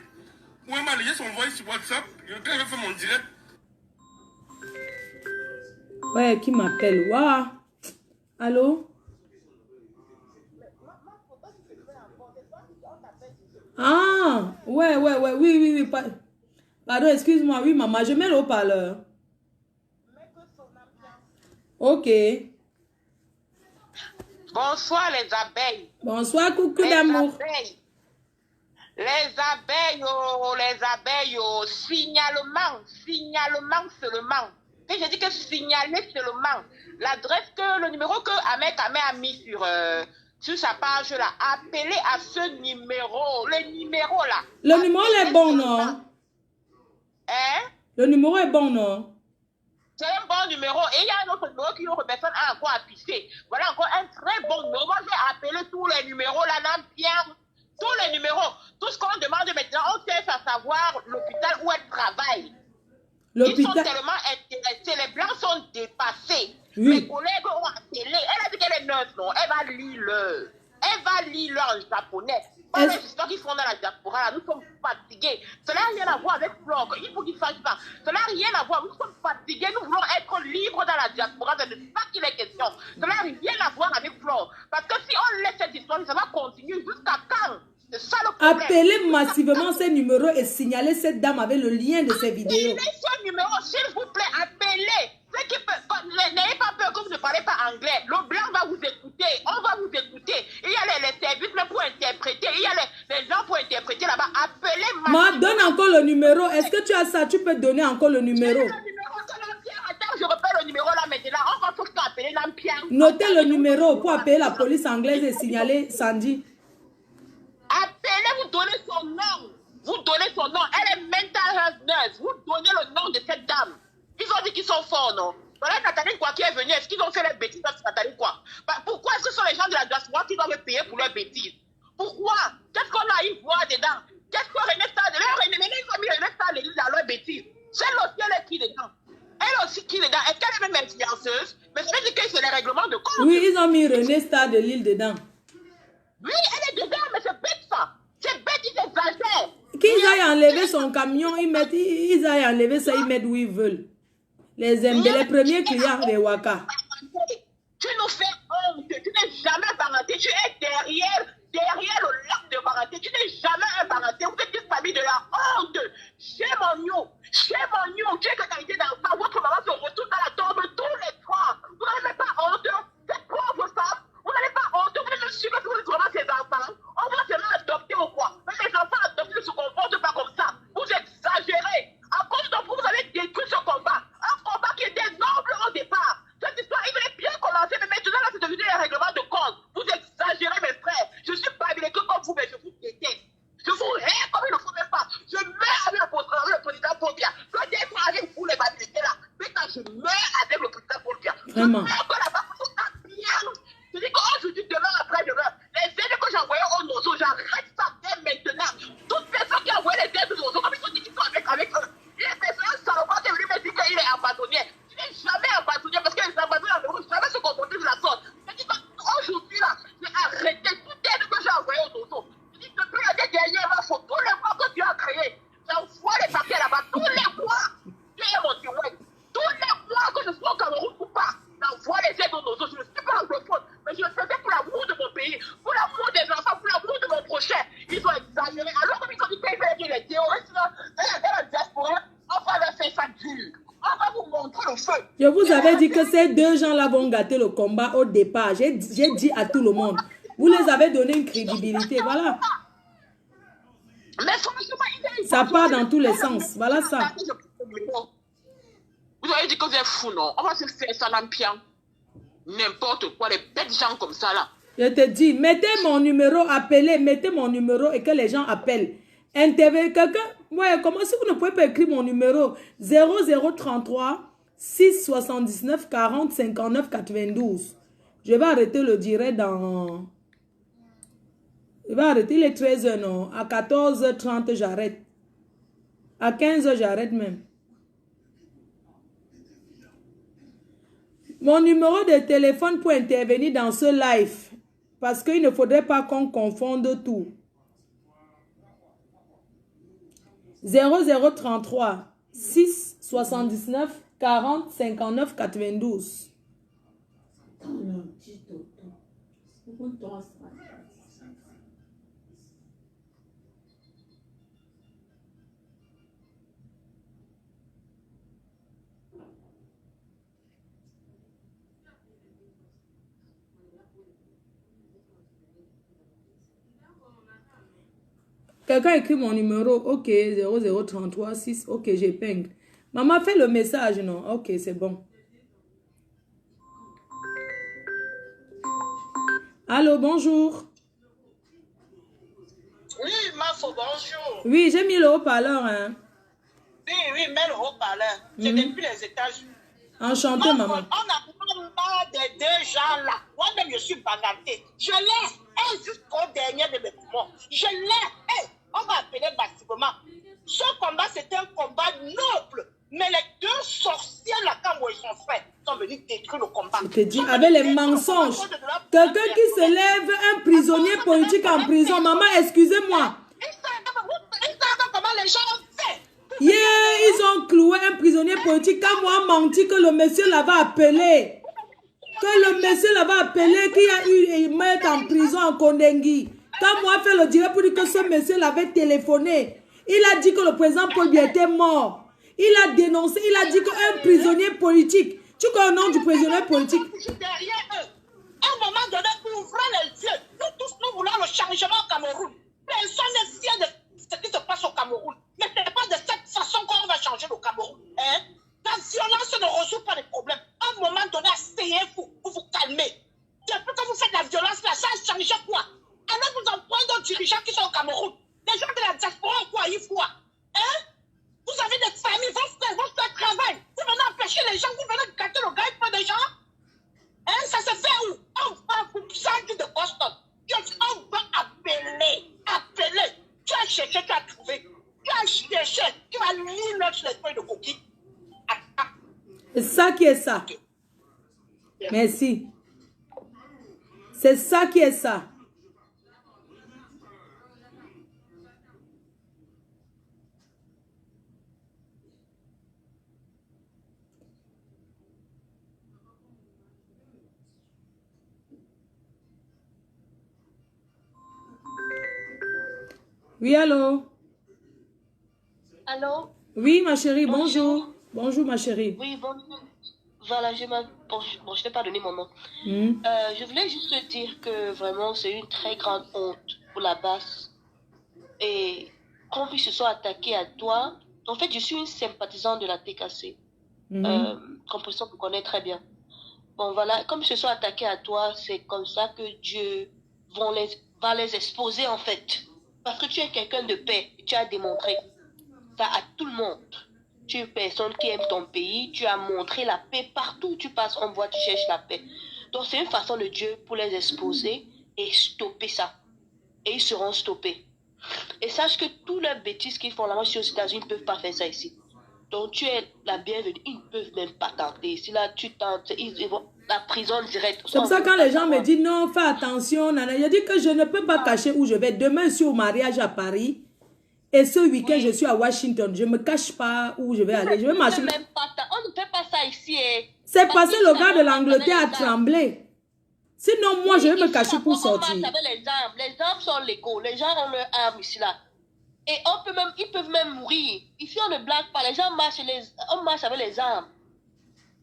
[SPEAKER 2] Où il m'a lié son voice sur WhatsApp. Quand il a fait mon direct.
[SPEAKER 1] Ouais, qui m'appelle? Waouh. Allô? Ah, ouais, oui. Pardon, excuse-moi. Oui, maman, je mets le haut-parleur. Ok.
[SPEAKER 5] Bonsoir les abeilles.
[SPEAKER 1] Bonsoir, coucou d'amour.
[SPEAKER 5] Les abeilles, signalement seulement. Et je dis que signaler seulement. L'adresse le numéro que Ahmed a mis sur sa page là, appelez à ce numéro, le numéro là.
[SPEAKER 1] Le numéro est bon, non?
[SPEAKER 5] Hein?
[SPEAKER 1] Le numéro est bon, non?
[SPEAKER 5] C'est un bon numéro. Et il y a un autre numéro qu'une autre personne a encore affiché. Voilà encore un très bon numéro. Moi, j'ai appelé tous les numéros là, bien. Tous les numéros. Tout ce qu'on demande maintenant, on cherche à savoir l'hôpital où elle travaille. Ils sont tellement intéressés. Les blancs sont dépassés.
[SPEAKER 1] Oui.
[SPEAKER 5] Mes collègues ont appelé. Elle a dit qu'elle est nurse, non? Elle va lire leur en japonais. Les histoires qu'ils font dans la diaspora, là, nous sommes fatigués. Cela n'a rien à voir avec Flore. Il faut qu'ils fassent ça. Cela n'a rien à voir. Nous sommes fatigués. Nous voulons être libres dans la diaspora. Ce n'est pas qu'il est question. Cela n'a rien à voir avec Flore. Parce que si on laisse cette histoire, ça va continuer jusqu'à quand? C'est ça le problème.
[SPEAKER 1] Appelez massivement ces numéros et signalez cette dame avec le lien de ces vidéos.
[SPEAKER 5] Appelez ce numéro, s'il vous plaît. Appelez. N'ayez pas peur que vous ne parlez pas anglais. Le blanc va vous écouter. On va vous écouter. Il y a les services pour interpréter. Il y a les gens pour interpréter là-bas. Appelez
[SPEAKER 1] Ma donne encore le numéro. Est-ce que tu as ça? Tu peux donner encore le numéro.
[SPEAKER 5] Le numéro, c'est Nampierre. Attends, je repère le numéro là maintenant. On va faut appeler Nampierre.
[SPEAKER 1] Notez le numéro pour appeler la police anglaise et signaler Sandy.
[SPEAKER 5] Appelez, vous donnez son nom. Vous donnez son nom. Elle est mental health nurse. Vous donnez le nom de cette dame. Ils ont dit qu'ils sont forts, non? Voilà Nathalie quoi qui est venue. Est-ce qu'ils ont fait les bêtises à Nathalie quoi? Pourquoi est-ce que ce sont les gens de la diaspora qui doivent payer pour leurs bêtises? Pourquoi? Qu'est-ce qu'on a eu voir dedans? Qu'est-ce que René Stade? Ils ont mis René Stade dans leurs bêtises. Celle aussi, elle est qui dedans? Elle aussi qui dedans? Est-ce qu'elle est même influenceuse? Mais ça veut dire que c'est les règlements de compte.
[SPEAKER 1] Oui, ils ont mis René Stade de Lille dedans.
[SPEAKER 5] Oui, elle est dedans, mais c'est bête ça. C'est bête, ils exagèrent.
[SPEAKER 1] Qu'ils aillent enlever son camion, ils aillent enlever ça, ils mettent où ils veulent. Les premiers clients des Waka.
[SPEAKER 5] Tu nous fais honte. Tu n'es jamais Baraté. Tu es derrière le lac de Baraté. Tu n'es jamais un Baraté. Vous êtes une famille de la honte. Chez mon you. Tu es que qualité d'enfant. Votre maman se retourne dans la tombe tous les soirs. Vous n'avez même pas honte. Cette pauvre femme. Vous n'avez pas honte. Vous êtes sûr que vous êtes vraiment ses enfants. On va seulement adopter ou quoi? Mais les enfants adoptés ne se comportent pas comme ça. Vous exagérez. À cause de vous, vous avez détruit ce combat. Un combat qui était noble au départ. Cette histoire, il voulait bien commencer, mais maintenant, là, c'est devenu un règlement de compte. Vous exagérez, mes frères. Je suis pas américain comme vous, mais je vous déteste. Je vous hais comme il ne faut même pas. Je meurs avec le président Paul Biya. Je défends avec vous, les Américains, là. Maintenant, je meurs avec le président Paul Biya. Je meurs que là-bas, pour tout ça, bien. Je dis qu'aujourd'hui, demain, après-demain, les aides que j'ai envoyées au Nozo, j'arrête ça dès maintenant. Toute personne qui a envoyé les aides au Nozo, comme ils sont dit qu'ils sont avec eux. Les personnes salopard qui est venu me dire qu'il est abandonné. Il n'est jamais abandonné parce que les abandonnés ne vont jamais se comporter de la sorte. Je dis qu'aujourd'hui, là, j'ai arrêté toute aide que j'ai envoyée au Nozo. Je dis depuis l'année dernière, il faut tous les mois que tu as créé. J'envoie les papiers là-bas tous les mois. Tu es mon témoin. Tous les mois que je sois au Cameroun ou pas, j'envoie les aides au Nozo. Je ne suis pas anglophone, mais je le faisais pour l'amour de mon pays, pour l'amour des enfants, pour l'amour de mon prochain. Ils ont exagéré. Alors, comme ils ont dit qu'ils les terroristes dans la diaspora, on va leur faire ça dur. On va vous montrer le feu.
[SPEAKER 1] Je vous avais dit que ces deux gens-là vont gâter le combat au départ. J'ai dit à tout le monde. Vous les avez donné une crédibilité. Voilà.
[SPEAKER 5] Mais franchement,
[SPEAKER 1] ça part dans tous les sens. Voilà ça.
[SPEAKER 5] Vous avez dit que vous êtes fou, non? On va se faire ça dans le pied. N'importe quoi, les bêtes gens comme ça, là.
[SPEAKER 1] Je te dis, mettez mon numéro, appelez, mettez mon numéro et que les gens appellent. Intervenez, quelqu'un, ouais, comment si vous ne pouvez pas écrire mon numéro 0033 679 40 59 92. Je vais arrêter le direct dans... Je vais arrêter les 13h, non? À 14h30, j'arrête. À 15h, j'arrête même. Mon numéro de téléphone pour intervenir dans ce live. Parce qu'il ne faudrait pas qu'on confonde tout. 0033 679 40 59 92. Quelqu'un écrit mon numéro. Ok, 0033 6. Ok, j'épingle. Maman, fais le message, non? Ok, c'est bon. Allô, bonjour.
[SPEAKER 6] Oui, Mafo, bonjour.
[SPEAKER 1] Oui, j'ai mis le haut-parleur, hein.
[SPEAKER 6] Oui, mets le haut-parleur. C'est depuis les États-Unis.
[SPEAKER 1] Enchanté, maman.
[SPEAKER 6] On a marre des deux gens-là. Moi-même, je suis bagatée. Je l'ai jusqu'au dernier de mes poumons. Je l'ai. On va appeler basiquement. Ce combat, c'était un combat noble. Mais les deux sorciers, là, quand ils sont faits, sont venus détruire le combat.
[SPEAKER 1] Je te dis, avec les mensonges. Quelqu'un qui se lève, un prisonnier politique en prison. Maman, excusez-moi.
[SPEAKER 6] Ils savent comment les gens ont fait.
[SPEAKER 1] Yeah, ils ont cloué un prisonnier politique. Quand moi, menti que le monsieur l'avait appelé. Que le monsieur l'avait appelé, qu'il a eu et mettre en prison en Kondengui. Quand moi, fait le direct pour dire que ce monsieur l'avait téléphoné. Il a dit que le président Paul Biya était mort. Il a dénoncé, il a dit qu'un prisonnier politique. Tu connais le nom du prisonnier politique?
[SPEAKER 6] Derrière eux. À un moment donné, ouvrez les yeux. Nous tous, nous voulons le changement au Cameroun. Personne n'est fier de ce qui se passe au Cameroun. Mais ce n'est pas vous faites la violence là, ça a changé quoi? Alors vous employez d'autres dirigeants qui sont au Cameroun. Les gens de la diaspora, quoi, ils font. Hein? Vous avez des familles, vos frères travaillent. Vous venez empêcher les gens, vous venez gâter le gars des gens. Hein? Ça se fait où? On va vous sortir de Boston. On va appeler. Tu as cherché, tu as trouvé. Tu as cherché, tu as lu notre lettre de coquille.
[SPEAKER 1] C'est ça qui est ça. Merci. C'est ça qui est ça. Oui, allô?
[SPEAKER 7] Allô?
[SPEAKER 1] Oui, ma chérie,
[SPEAKER 7] Bonjour.
[SPEAKER 1] bonjour. Bonjour, ma chérie.
[SPEAKER 7] Oui, bonjour. Voilà, je ne vais pas donner mon nom. Je voulais juste te dire que vraiment, c'est une très grande honte pour la basse. Et qu'on puisse se soit attaqué à toi. En fait, je suis une sympathisante de la TKC. Comme personne me connaît très bien. Bon, voilà, comme se soit attaqué à toi, c'est comme ça que Dieu va les exposer, en fait. Parce que tu es quelqu'un de paix. Tu as démontré ça à tout le monde. Tu es une personne qui aime ton pays. Tu as montré la paix partout où tu passes. On voit, tu cherches la paix. Donc, c'est une façon de Dieu pour les exposer et stopper ça. Et ils seront stoppés. Et sache que tous les bêtises qu'ils font là-bas aux États-Unis ne peuvent pas faire ça ici. Donc, tu es la bienvenue. Ils ne peuvent même pas tenter. Si là, tu tentes, ils vont la prison directe.
[SPEAKER 1] C'est pour ça quand les gens me disent non, fais attention, nana, je dis que je ne peux pas cacher où je vais. Demain, je suis au mariage à Paris. Et ce week-end, je suis à Washington. Je ne me cache pas où je vais aller. Je vais marcher.
[SPEAKER 7] On ne fait pas ça ici.
[SPEAKER 1] C'est passé, le gars de l'Angleterre a tremblé. Sinon, moi, je vais me cacher pour sortir.
[SPEAKER 7] Les armes sont légaux. Les gens ont leurs armes ici, là. Et ils peuvent même mourir. Ici, on ne blague pas. Les gens on marche avec les armes.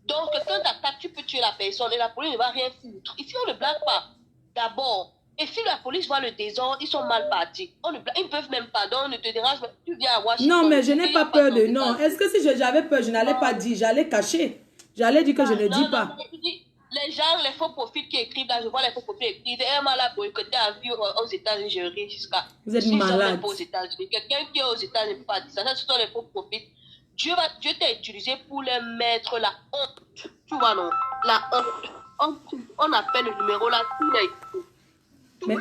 [SPEAKER 7] Donc, quelqu'un t'attaque, tu peux tuer la personne et la police ne va rien foutre. Ici, on ne blague pas. D'abord. Et si la police voit le désordre, ils sont mal partis. Ils ne peuvent même pas. Donc, ne te dérange pas. Tu viens à Washington.
[SPEAKER 1] Non, mais je n'ai pas peur de... Non. Est-ce que si j'avais peur, je n'allais pas dire. J'allais cacher. J'allais dire que je ne dis pas.
[SPEAKER 7] Les gens, les faux profils qui écrivent, là, je vois les faux profils écrivent. Et moi, là, boycotté à vie aux États-Unis, je ris jusqu'à...
[SPEAKER 1] Vous êtes malade.
[SPEAKER 7] Quelqu'un qui est aux États-Unis ne peut pas dire ça. Ça, ce sont les faux profils. Dieu t'a utilisé pour les mettre la honte. Tu vois, non? La honte. On appelle le numéro là, tous les... Le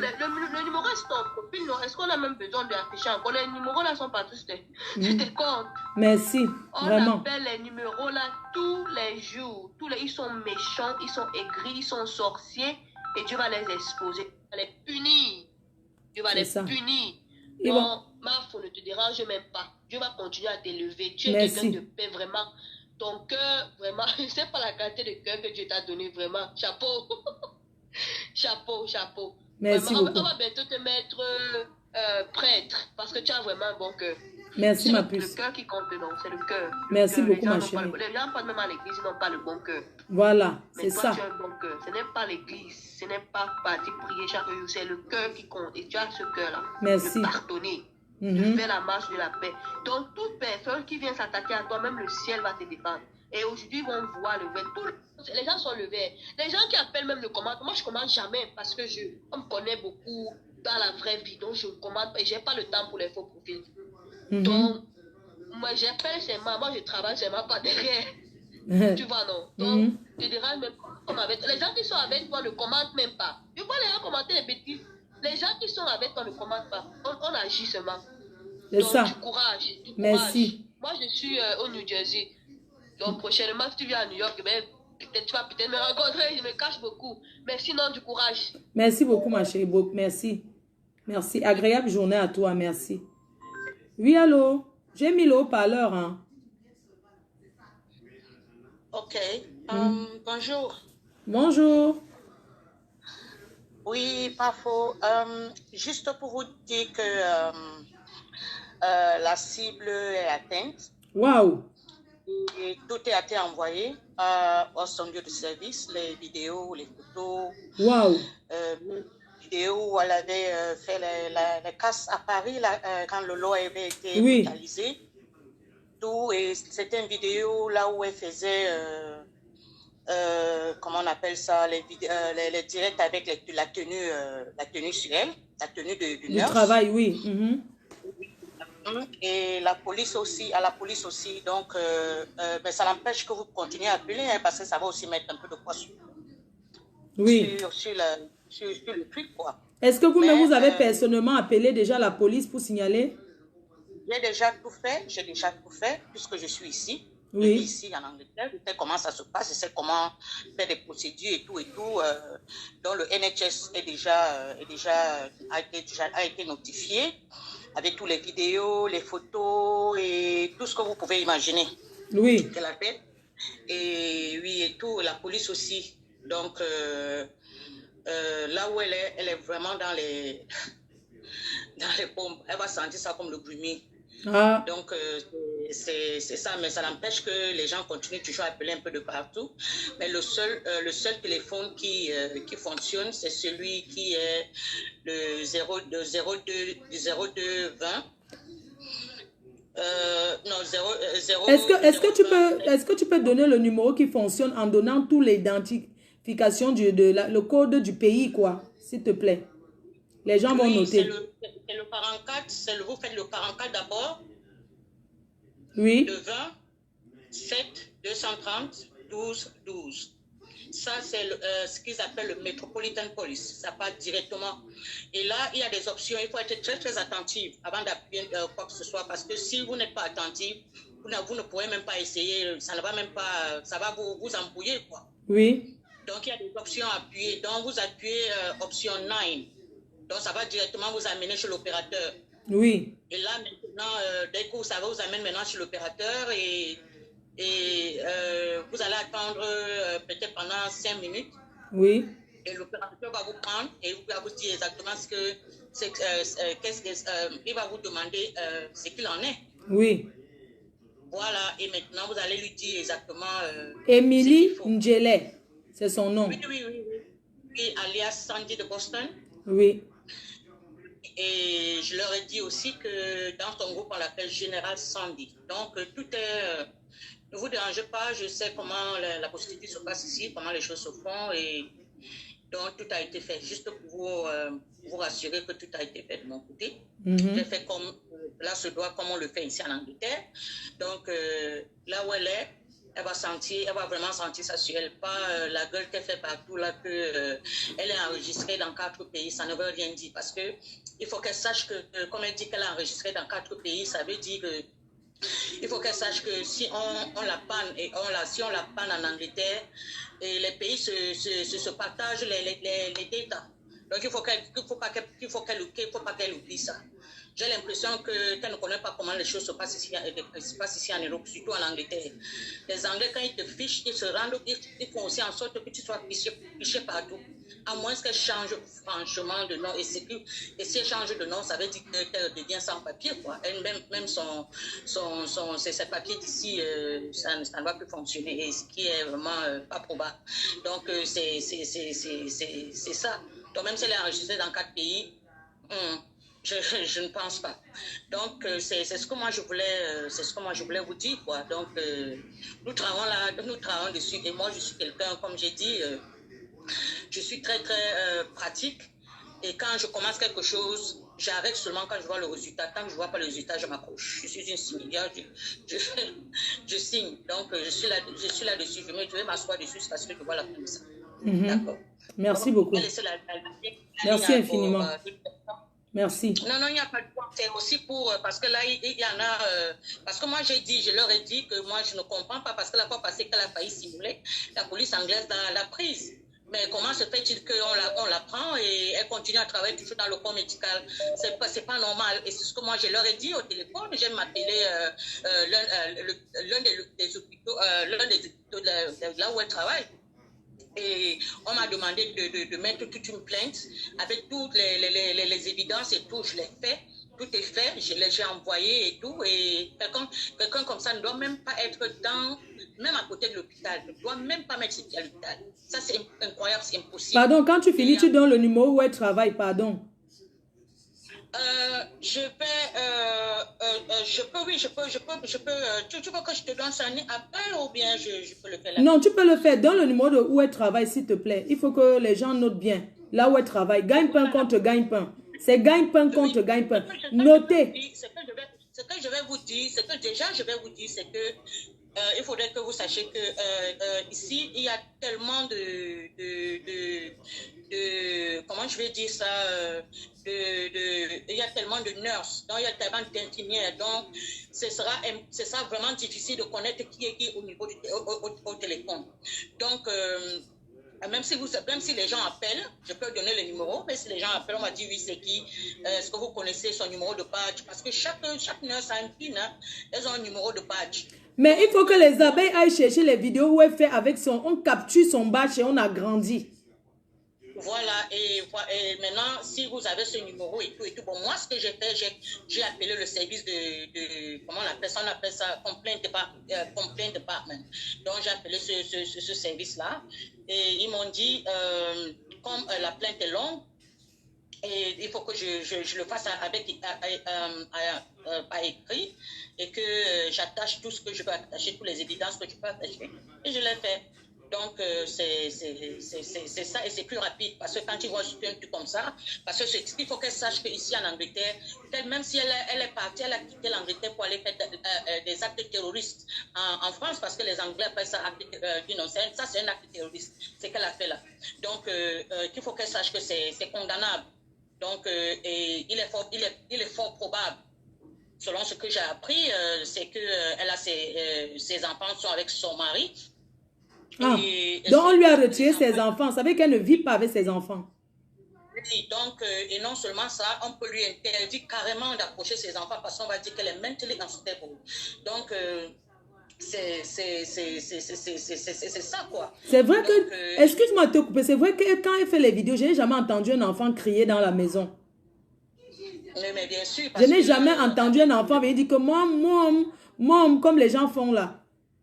[SPEAKER 7] numéro est ton profil, non? Est-ce qu'on a même besoin de l'afficher encore? Les numéros là sont pas tous des... Tu te comptes?
[SPEAKER 1] Merci, vraiment.
[SPEAKER 7] On appelle les numéros là tous les jours. Ils sont méchants, ils sont aigris, ils sont sorciers. Et Dieu va les exposer. Il va les punir. Dieu va les punir. Non, Mafo, ne te dérange même pas. Dieu va continuer à t'élever. Tu es quelqu'un de paix, vraiment. Ton cœur, vraiment, c'est pas la qualité de cœur que Dieu t'a donné, vraiment. Chapeau. Chapeau.
[SPEAKER 1] Merci
[SPEAKER 7] vraiment,
[SPEAKER 1] beaucoup.
[SPEAKER 7] On va bientôt te mettre prêtre, parce que tu as vraiment un bon cœur.
[SPEAKER 1] Merci, ma puce.
[SPEAKER 7] C'est le cœur qui compte, non, c'est le cœur.
[SPEAKER 1] Merci beaucoup, ma chérie.
[SPEAKER 7] Les gens pas même à l'église, ils n'ont pas le bon cœur.
[SPEAKER 1] Voilà, c'est ça.
[SPEAKER 7] Tu as un bon cœur. Ce n'est pas l'église, ce n'est pas partir prier chaque jour, c'est le cœur qui compte. Et tu as ce cœur-là.
[SPEAKER 1] Merci.
[SPEAKER 7] De pardonner. De faire la marche de la paix. Donc, toute personne qui vient s'attaquer à toi, même le ciel va te défendre. Et aujourd'hui, ils vont voir le verre. Les gens sont levés. Les gens qui appellent même le commande. Moi, je ne commande jamais parce que on me connaît beaucoup dans la vraie vie. Donc, je ne commande pas. Je n'ai pas le temps pour les faux profils. Donc, moi, j'appelle seulement. Moi, je travaille seulement pas derrière. Tu vois, non? Donc, tu diras même comme avec... Les gens qui sont avec toi ne commandent même pas. Je vois les gens commenter les bêtises. Les gens qui sont avec toi ne commandent pas. On agit seulement.
[SPEAKER 1] C'est ça.
[SPEAKER 7] Du courage.
[SPEAKER 1] Merci.
[SPEAKER 7] Moi, je suis au New Jersey. Donc, prochainement, si tu viens à New York, ben, tu vas peut-être me rencontrer. Je me cache beaucoup. Mais sinon, du courage.
[SPEAKER 1] Merci beaucoup, ma chérie. Merci. Merci. Agréable journée à toi. Merci. Oui, allô? J'ai mis le haut-parleur. Hein.
[SPEAKER 6] Ok. Bonjour.
[SPEAKER 1] Bonjour.
[SPEAKER 6] Oui, pas faux. Juste pour vous dire que la cible est atteinte.
[SPEAKER 1] Waouh.
[SPEAKER 6] Et tout a été envoyé au son lieu de service, les vidéos, les photos.
[SPEAKER 1] Waouh.
[SPEAKER 6] Vidéo où elle avait fait les casses à Paris là, quand le lot avait été brutalisé. Tout, et c'était une vidéo là où elle faisait comment on appelle ça, les directs avec la tenue sur elle, la tenue de nurse.
[SPEAKER 1] Du travail, oui.
[SPEAKER 6] Et la police aussi, à la police aussi. Donc, mais ça n'empêche que vous continuez à appeler, hein, parce que ça va aussi mettre un peu de poids sur le truc, quoi.
[SPEAKER 1] Est-ce que vous avez personnellement appelé déjà la police pour signaler?
[SPEAKER 6] J'ai déjà tout fait, puisque je suis ici.
[SPEAKER 1] Oui.
[SPEAKER 6] Je suis ici en Angleterre, je sais comment ça se passe, je sais comment faire des procédures et tout. Donc le NHS a été notifié avec toutes les vidéos, les photos et tout ce que vous pouvez imaginer.
[SPEAKER 1] Oui.
[SPEAKER 6] Qu'elle a fait. Et oui, et tout, la police aussi. Donc là où elle est vraiment dans les bombes. Elle va sentir ça comme le bruit.
[SPEAKER 1] Ah.
[SPEAKER 6] Donc, c'est ça, mais ça n'empêche que les gens continuent toujours à appeler un peu de partout. Mais le seul téléphone qui fonctionne, c'est celui qui est le 0220. Non, 0.
[SPEAKER 1] Est-ce que tu peux donner le numéro qui fonctionne en donnant tous les identifications le code du pays, quoi, s'il te plaît? Les gens vont noter.
[SPEAKER 6] C'est le 44, vous faites le 44 d'abord.
[SPEAKER 1] Oui.
[SPEAKER 6] Le 20, 7, 230, 12, 12. Ça, c'est ce qu'ils appellent le Metropolitan Police. Ça part directement. Et là, il y a des options. Il faut être très, très attentif avant d'appuyer quoi que ce soit. Parce que si vous n'êtes pas attentif, vous ne pourrez même pas essayer. Ça ne va même pas... Ça va vous embrouiller, quoi.
[SPEAKER 1] Oui.
[SPEAKER 6] Donc, il y a des options à appuyer. Donc, vous appuyez option 9. Donc, ça va directement vous amener chez l'opérateur.
[SPEAKER 1] Oui.
[SPEAKER 6] Et là, maintenant, dès que ça vous amène maintenant chez l'opérateur et vous allez attendre peut-être pendant 5 minutes.
[SPEAKER 1] Oui.
[SPEAKER 6] Et l'opérateur va vous prendre et il va vous dire exactement il va vous demander ce qu'il en est.
[SPEAKER 1] Oui.
[SPEAKER 6] Voilà. Et maintenant, vous allez lui dire exactement...
[SPEAKER 1] Émilie Ndjele, c'est son nom.
[SPEAKER 6] Oui. Et alias Sandy de Boston.
[SPEAKER 1] Oui.
[SPEAKER 6] Et je leur ai dit aussi que dans ton groupe, on l'appelle Général Sandy. Donc, tout est... ne vous dérangez pas, je sais comment la prostitution se passe ici, comment les choses se font. Et donc, tout a été fait. Juste pour vous rassurer que tout a été fait de mon côté. J'ai fait comme là se doit, comme on le fait ici en Angleterre. Donc, là où elle est, elle va vraiment sentir ça sur elle. Pas la gueule qu'elle fait partout, là, elle est enregistrée dans 4 pays. Ça ne veut rien dire. Parce que il faut qu'elle sache que, comme elle dit qu'elle est enregistrée dans 4 pays, ça veut dire que il faut qu'elle sache que si on la panne si on la panne en Angleterre, et les pays se partagent les data. Donc il faut pas qu'elle oublie ça. J'ai l'impression qu'elle ne connaît pas comment les choses se passent ici en Europe, surtout en Angleterre. Les Anglais, quand ils te fichent, ils se rendent, ils font aussi en sorte que tu sois fiché partout. À moins qu'elle change franchement de nom. Et si elle change de nom, ça veut dire qu'elle devient sans papier, quoi. Même ses papiers d'ici, ça ne va plus fonctionner. Et ce qui est vraiment pas probable. Donc, c'est ça. Donc, même si elle est enregistrée dans 4 pays, je ne pense pas. Donc, c'est ce que moi je voulais vous dire, quoi. Donc, nous travaillons dessus. Et moi, je suis quelqu'un, comme j'ai dit, je suis très, très pratique. Et quand je commence quelque chose, j'arrête seulement quand je vois le résultat. Tant que je ne vois pas le résultat, je m'accroche. Je suis une signalière, je signe. Donc, je suis là-dessus. Je vais m'asseoir dessus parce que je vois la fin de ça. D'accord.
[SPEAKER 1] Merci beaucoup. Merci infiniment. Merci.
[SPEAKER 6] Non, il n'y a pas de quoi. C'est aussi pour... Parce que là, il y en a... parce que moi, je leur ai dit que moi, je ne comprends pas parce que la fois passée qu'elle a failli simuler, la police anglaise l'a prise. Mais comment se fait-il qu'on la prend et elle continue à travailler toujours dans le corps médical? C'est pas normal. Et c'est ce que moi, je leur ai dit au téléphone. J'ai appelé l'un des hôpitaux, là où elle travaille. Et on m'a demandé de mettre toute une plainte avec toutes les évidences et tout. Je l'ai fait. Tout est fait. J'ai envoyé et tout. Et quelqu'un comme ça ne doit même pas être même à côté de l'hôpital. Ne doit même pas mettre ses pieds à l'hôpital. Ça, c'est incroyable, c'est impossible.
[SPEAKER 1] Pardon, quand tu finis, tu donnes le numéro où elle travaille, pardon.
[SPEAKER 6] je peux, oui, tu veux que je te donne son appel ou bien je peux le faire là?
[SPEAKER 1] Non, tu peux le faire. Donne le numéro de où elle travaille, s'il te plaît. Il faut que les gens notent bien. Là où elle travaille. Gagne-pain contre gagne-pain. C'est gagne-pain contre gagne-pain. Notez.
[SPEAKER 6] Ce que je vais vous dire, c'est que déjà je vais vous dire, c'est que il faudrait que vous sachiez que ici, il y a tellement comment je vais dire ça, il y a tellement de nurses, donc il y a tellement d'infirmières, donc ce sera vraiment difficile de connaître qui est qui au niveau au téléphone. Donc, même si les gens appellent, je peux donner le numéro, mais si les gens appellent, on va dire oui, c'est qui, est-ce que vous connaissez son numéro de badge, parce que chaque nurse a une pin, hein, elles ont un numéro de badge.
[SPEAKER 1] Mais il faut que les abeilles aillent chercher les vidéos où elle fait avec on capture son badge et on agrandit.
[SPEAKER 6] Voilà, et maintenant, si vous avez ce numéro et tout, bon, moi, ce que j'ai fait, j'ai appelé le service comment on appelle ça, complaint department. Donc, j'ai appelé ce service-là, et ils m'ont dit, comme la plainte est longue, et il faut que je le fasse par écrit, et que j'attache tout ce que je peux attacher, toutes les évidences que je peux attacher, et je l'ai fait. Donc, c'est ça, et c'est plus rapide, parce que quand tu vois un truc comme ça, parce que il faut qu'elle sache qu'ici en Angleterre, même si elle est partie, elle a quitté l'Angleterre pour aller faire des actes terroristes en France, parce que les Anglais appellent ça acte d'innocence, ça c'est un acte terroriste, c'est qu'elle a fait là. Donc, il faut qu'elle sache que c'est condamnable. Donc, et il est fort probable, selon ce que j'ai appris, c'est que elle a ses enfants sont avec son mari.
[SPEAKER 1] Ah, donc on lui a retiré ses enfants. Ça veut qu'elle ne vit pas avec ses enfants.
[SPEAKER 6] Oui, donc, et non seulement ça, on peut lui interdire carrément d'approcher ses enfants parce qu'on va dire qu'elle est mentally unstable. Donc, c'est ça, quoi.
[SPEAKER 1] C'est vrai que, excuse-moi de te couper, c'est vrai que quand elle fait les vidéos, je n'ai jamais entendu un enfant crier dans la maison.
[SPEAKER 6] Mais bien sûr.
[SPEAKER 1] Je n'ai jamais entendu un enfant venir dire que mom, comme les gens font là.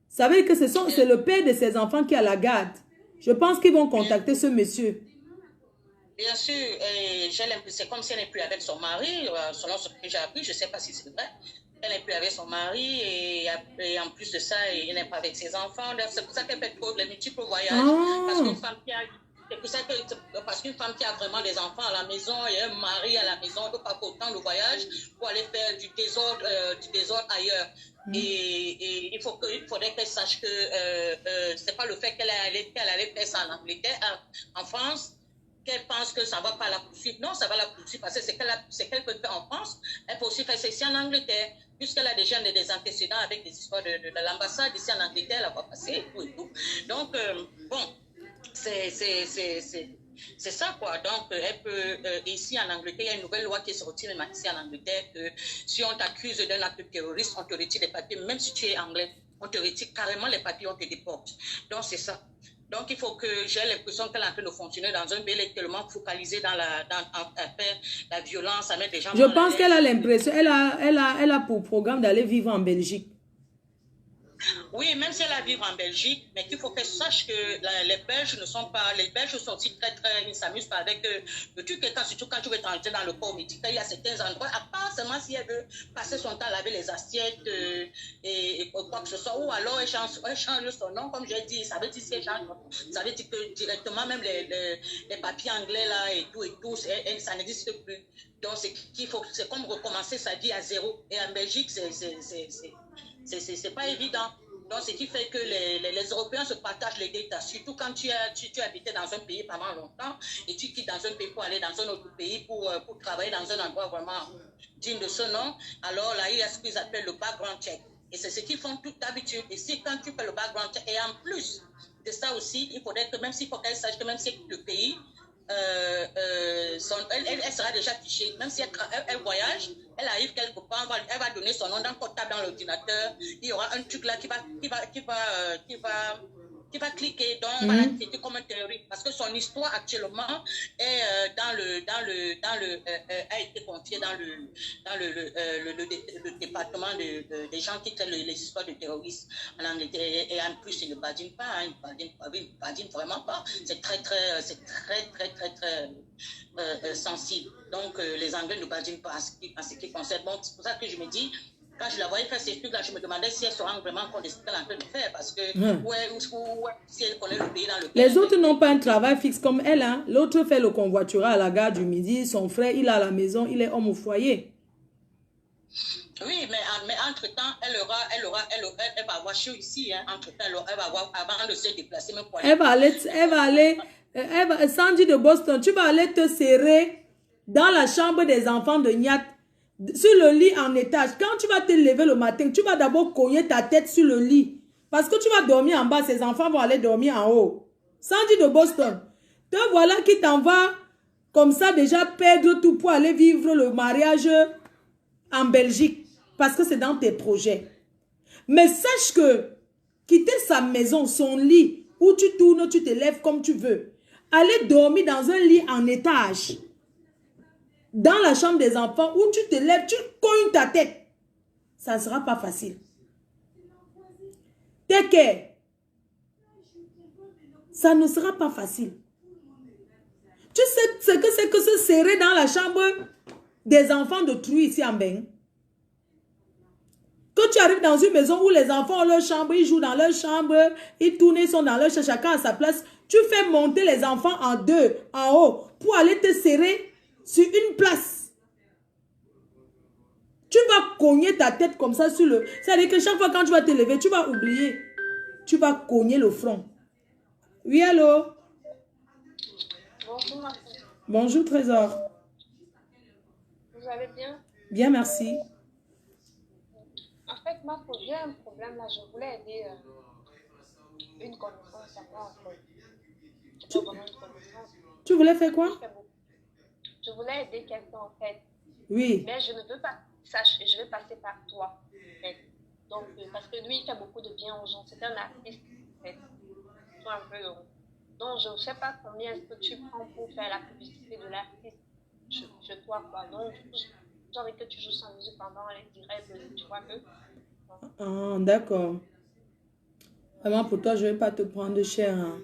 [SPEAKER 1] Ça veut dire que c'est le père de ses enfants qui a la garde. Je pense qu'ils vont contacter ce monsieur.
[SPEAKER 6] Bien sûr, c'est comme si elle n'est plus avec son mari, selon ce que j'ai appris, je ne sais pas si c'est vrai. Elle n'est plus avec son mari et en plus de ça, elle n'est pas avec ses enfants. C'est pour ça qu'elle fait les multiples voyages. Parce qu'une femme qui a vraiment des enfants à la maison et un mari à la maison, ne peut pas faire autant de voyages pour aller faire du désordre ailleurs. Et il faudrait qu'elle sache que c'est pas le fait qu'elle allait faire ça en Angleterre, en France, qu'elle pense que ça ne va pas la poursuivre. Non, ça va la poursuivre parce que c'est qu'elle peut faire en France, elle peut aussi faire ça ici en Angleterre, puisqu'elle a déjà des antécédents avec des histoires de l'ambassade ici en Angleterre, elle va passer et tout et tout. Donc, bon, c'est ça, quoi. Donc, elle peut, ici en Angleterre, il y a une nouvelle loi qui est sortie même ici en Angleterre, que si on t'accuse d'un acte terroriste, on te retire les papiers, même si tu es anglais, on te retire carrément les papiers, on te déporte. Donc, c'est ça. Donc, il faut que j'ai l'impression qu'elle est en train de fonctionner dans un pays tellement focalisé dans la violence, à mettre des gens.
[SPEAKER 1] Je pense qu'elle a l'impression, elle a pour programme d'aller vivre en Belgique.
[SPEAKER 6] Oui, même si elle a vivre en Belgique, mais qu'il faut qu'elle sache que les Belges ne sont pas... Les Belges sont aussi très, ils ne s'amusent pas avec le truc. Surtout quand tu veux t'entrer dans le corps médical, il y a certains endroits, à part seulement si elle veut passer son temps à laver les assiettes et quoi que ce soit, ou alors elle change son nom, comme j'ai dit, ça veut dire qu'elle change, ça veut dire que directement, même les papiers anglais là et tout, ça n'existe plus. Donc, c'est comme recommencer sa vie à zéro. Et en Belgique, c'est pas évident. Donc, ce qui fait que les Européens se partagent les détats, surtout quand tu habitais dans un pays pendant longtemps et tu quittes dans un pays pour aller dans un autre pays pour travailler dans un endroit vraiment digne de ce nom. Alors là, il y a ce qu'ils appellent le background check. Et c'est ce qu'ils font toute d'habitude. Et si quand tu fais le background check, et en plus de ça aussi, il faudrait que même s'il faut qu'elle sache que même si le pays, elle sera déjà fichée. Même si elle voyage, elle arrive quelque part, elle va donner son nom dans le portable, dans l'ordinateur. Il y aura un truc là qui va cliquer. Donc, on va la traiter comme un terroriste. Parce que son histoire actuellement est a été confiée dans le département des gens qui traitent les histoires de terroristes en Angleterre. Et en plus, ils ne badinent pas, ils ne badinent vraiment pas. C'est très sensible. Donc, les Anglais ne badinent pas en ce qui concerne. Bon, c'est pour ça que je me dis, quand je la voyais faire ces trucs-là, je me demandais si elle se rend vraiment compte de ce qu'elle est en train de faire. Parce que, si elle connaît le pays dans lequel...
[SPEAKER 1] Les autres n'ont pas un travail fixe comme elle. Hein. L'autre fait le convoiturage à la gare du Midi. Son frère, il est à la maison, il est homme au foyer.
[SPEAKER 6] Oui, mais entre-temps, elle va avoir chaud ici. Hein. Entre-temps, elle va avoir, avant de se déplacer, même pour Sandy de Boston, tu vas aller te serrer dans la chambre des enfants de Nyat, sur le lit en étage. Quand tu vas te lever le matin, tu vas d'abord cogner ta tête sur le lit. Parce que tu vas dormir en bas, ces enfants vont aller dormir en haut. Sandy de Boston, te voilà qui t'en va comme ça déjà perdre tout pour aller vivre le mariage en Belgique. Parce que c'est dans tes projets. Mais sache que quitter sa maison, son lit, où tu tournes, tu te lèves comme tu veux. Aller dormir dans un lit en étage. Dans la chambre des enfants, où tu te lèves, tu cognes ta tête. Ça ne sera pas facile. Take care. Ça ne sera pas facile. Tu sais ce que c'est que se serrer dans la chambre des enfants d'autrui ici en Beng? Quand tu arrives dans une maison où les enfants ont leur chambre, ils jouent dans leur chambre, ils tournent, ils sont dans leur chambre, chacun à sa place, tu fais monter les enfants en deux, en haut, pour aller te serrer sur une place. Tu vas cogner ta tête comme ça sur le... C'est-à-dire que chaque fois quand tu vas te lever, tu vas oublier. Tu vas cogner le front. Oui, allô?
[SPEAKER 8] Bonjour, ma fille.
[SPEAKER 1] Bonjour, Trésor.
[SPEAKER 8] Vous allez bien?
[SPEAKER 1] Bien, merci.
[SPEAKER 8] En fait, ma fille, j'ai un problème là. Je voulais aider une connaissance à moi. En fait. Je peux donner une connaissance.
[SPEAKER 1] Tu voulais faire quoi?
[SPEAKER 8] Je voulais aider quelqu'un en fait.
[SPEAKER 1] Oui.
[SPEAKER 8] Mais je ne veux pas que sache, je vais passer par toi. En fait. Donc, parce que lui, il fait beaucoup de bien aux gens. C'est un artiste. En fait. Un peu, donc, je ne sais pas combien est-ce que tu prends pour faire la publicité de l'artiste chez toi. Quoi. Donc, j'ai envie que tu joues sa musique pendant les directs. Tu vois que...
[SPEAKER 1] Ah, d'accord. Vraiment, pour toi, je ne vais pas te prendre cher. Hein.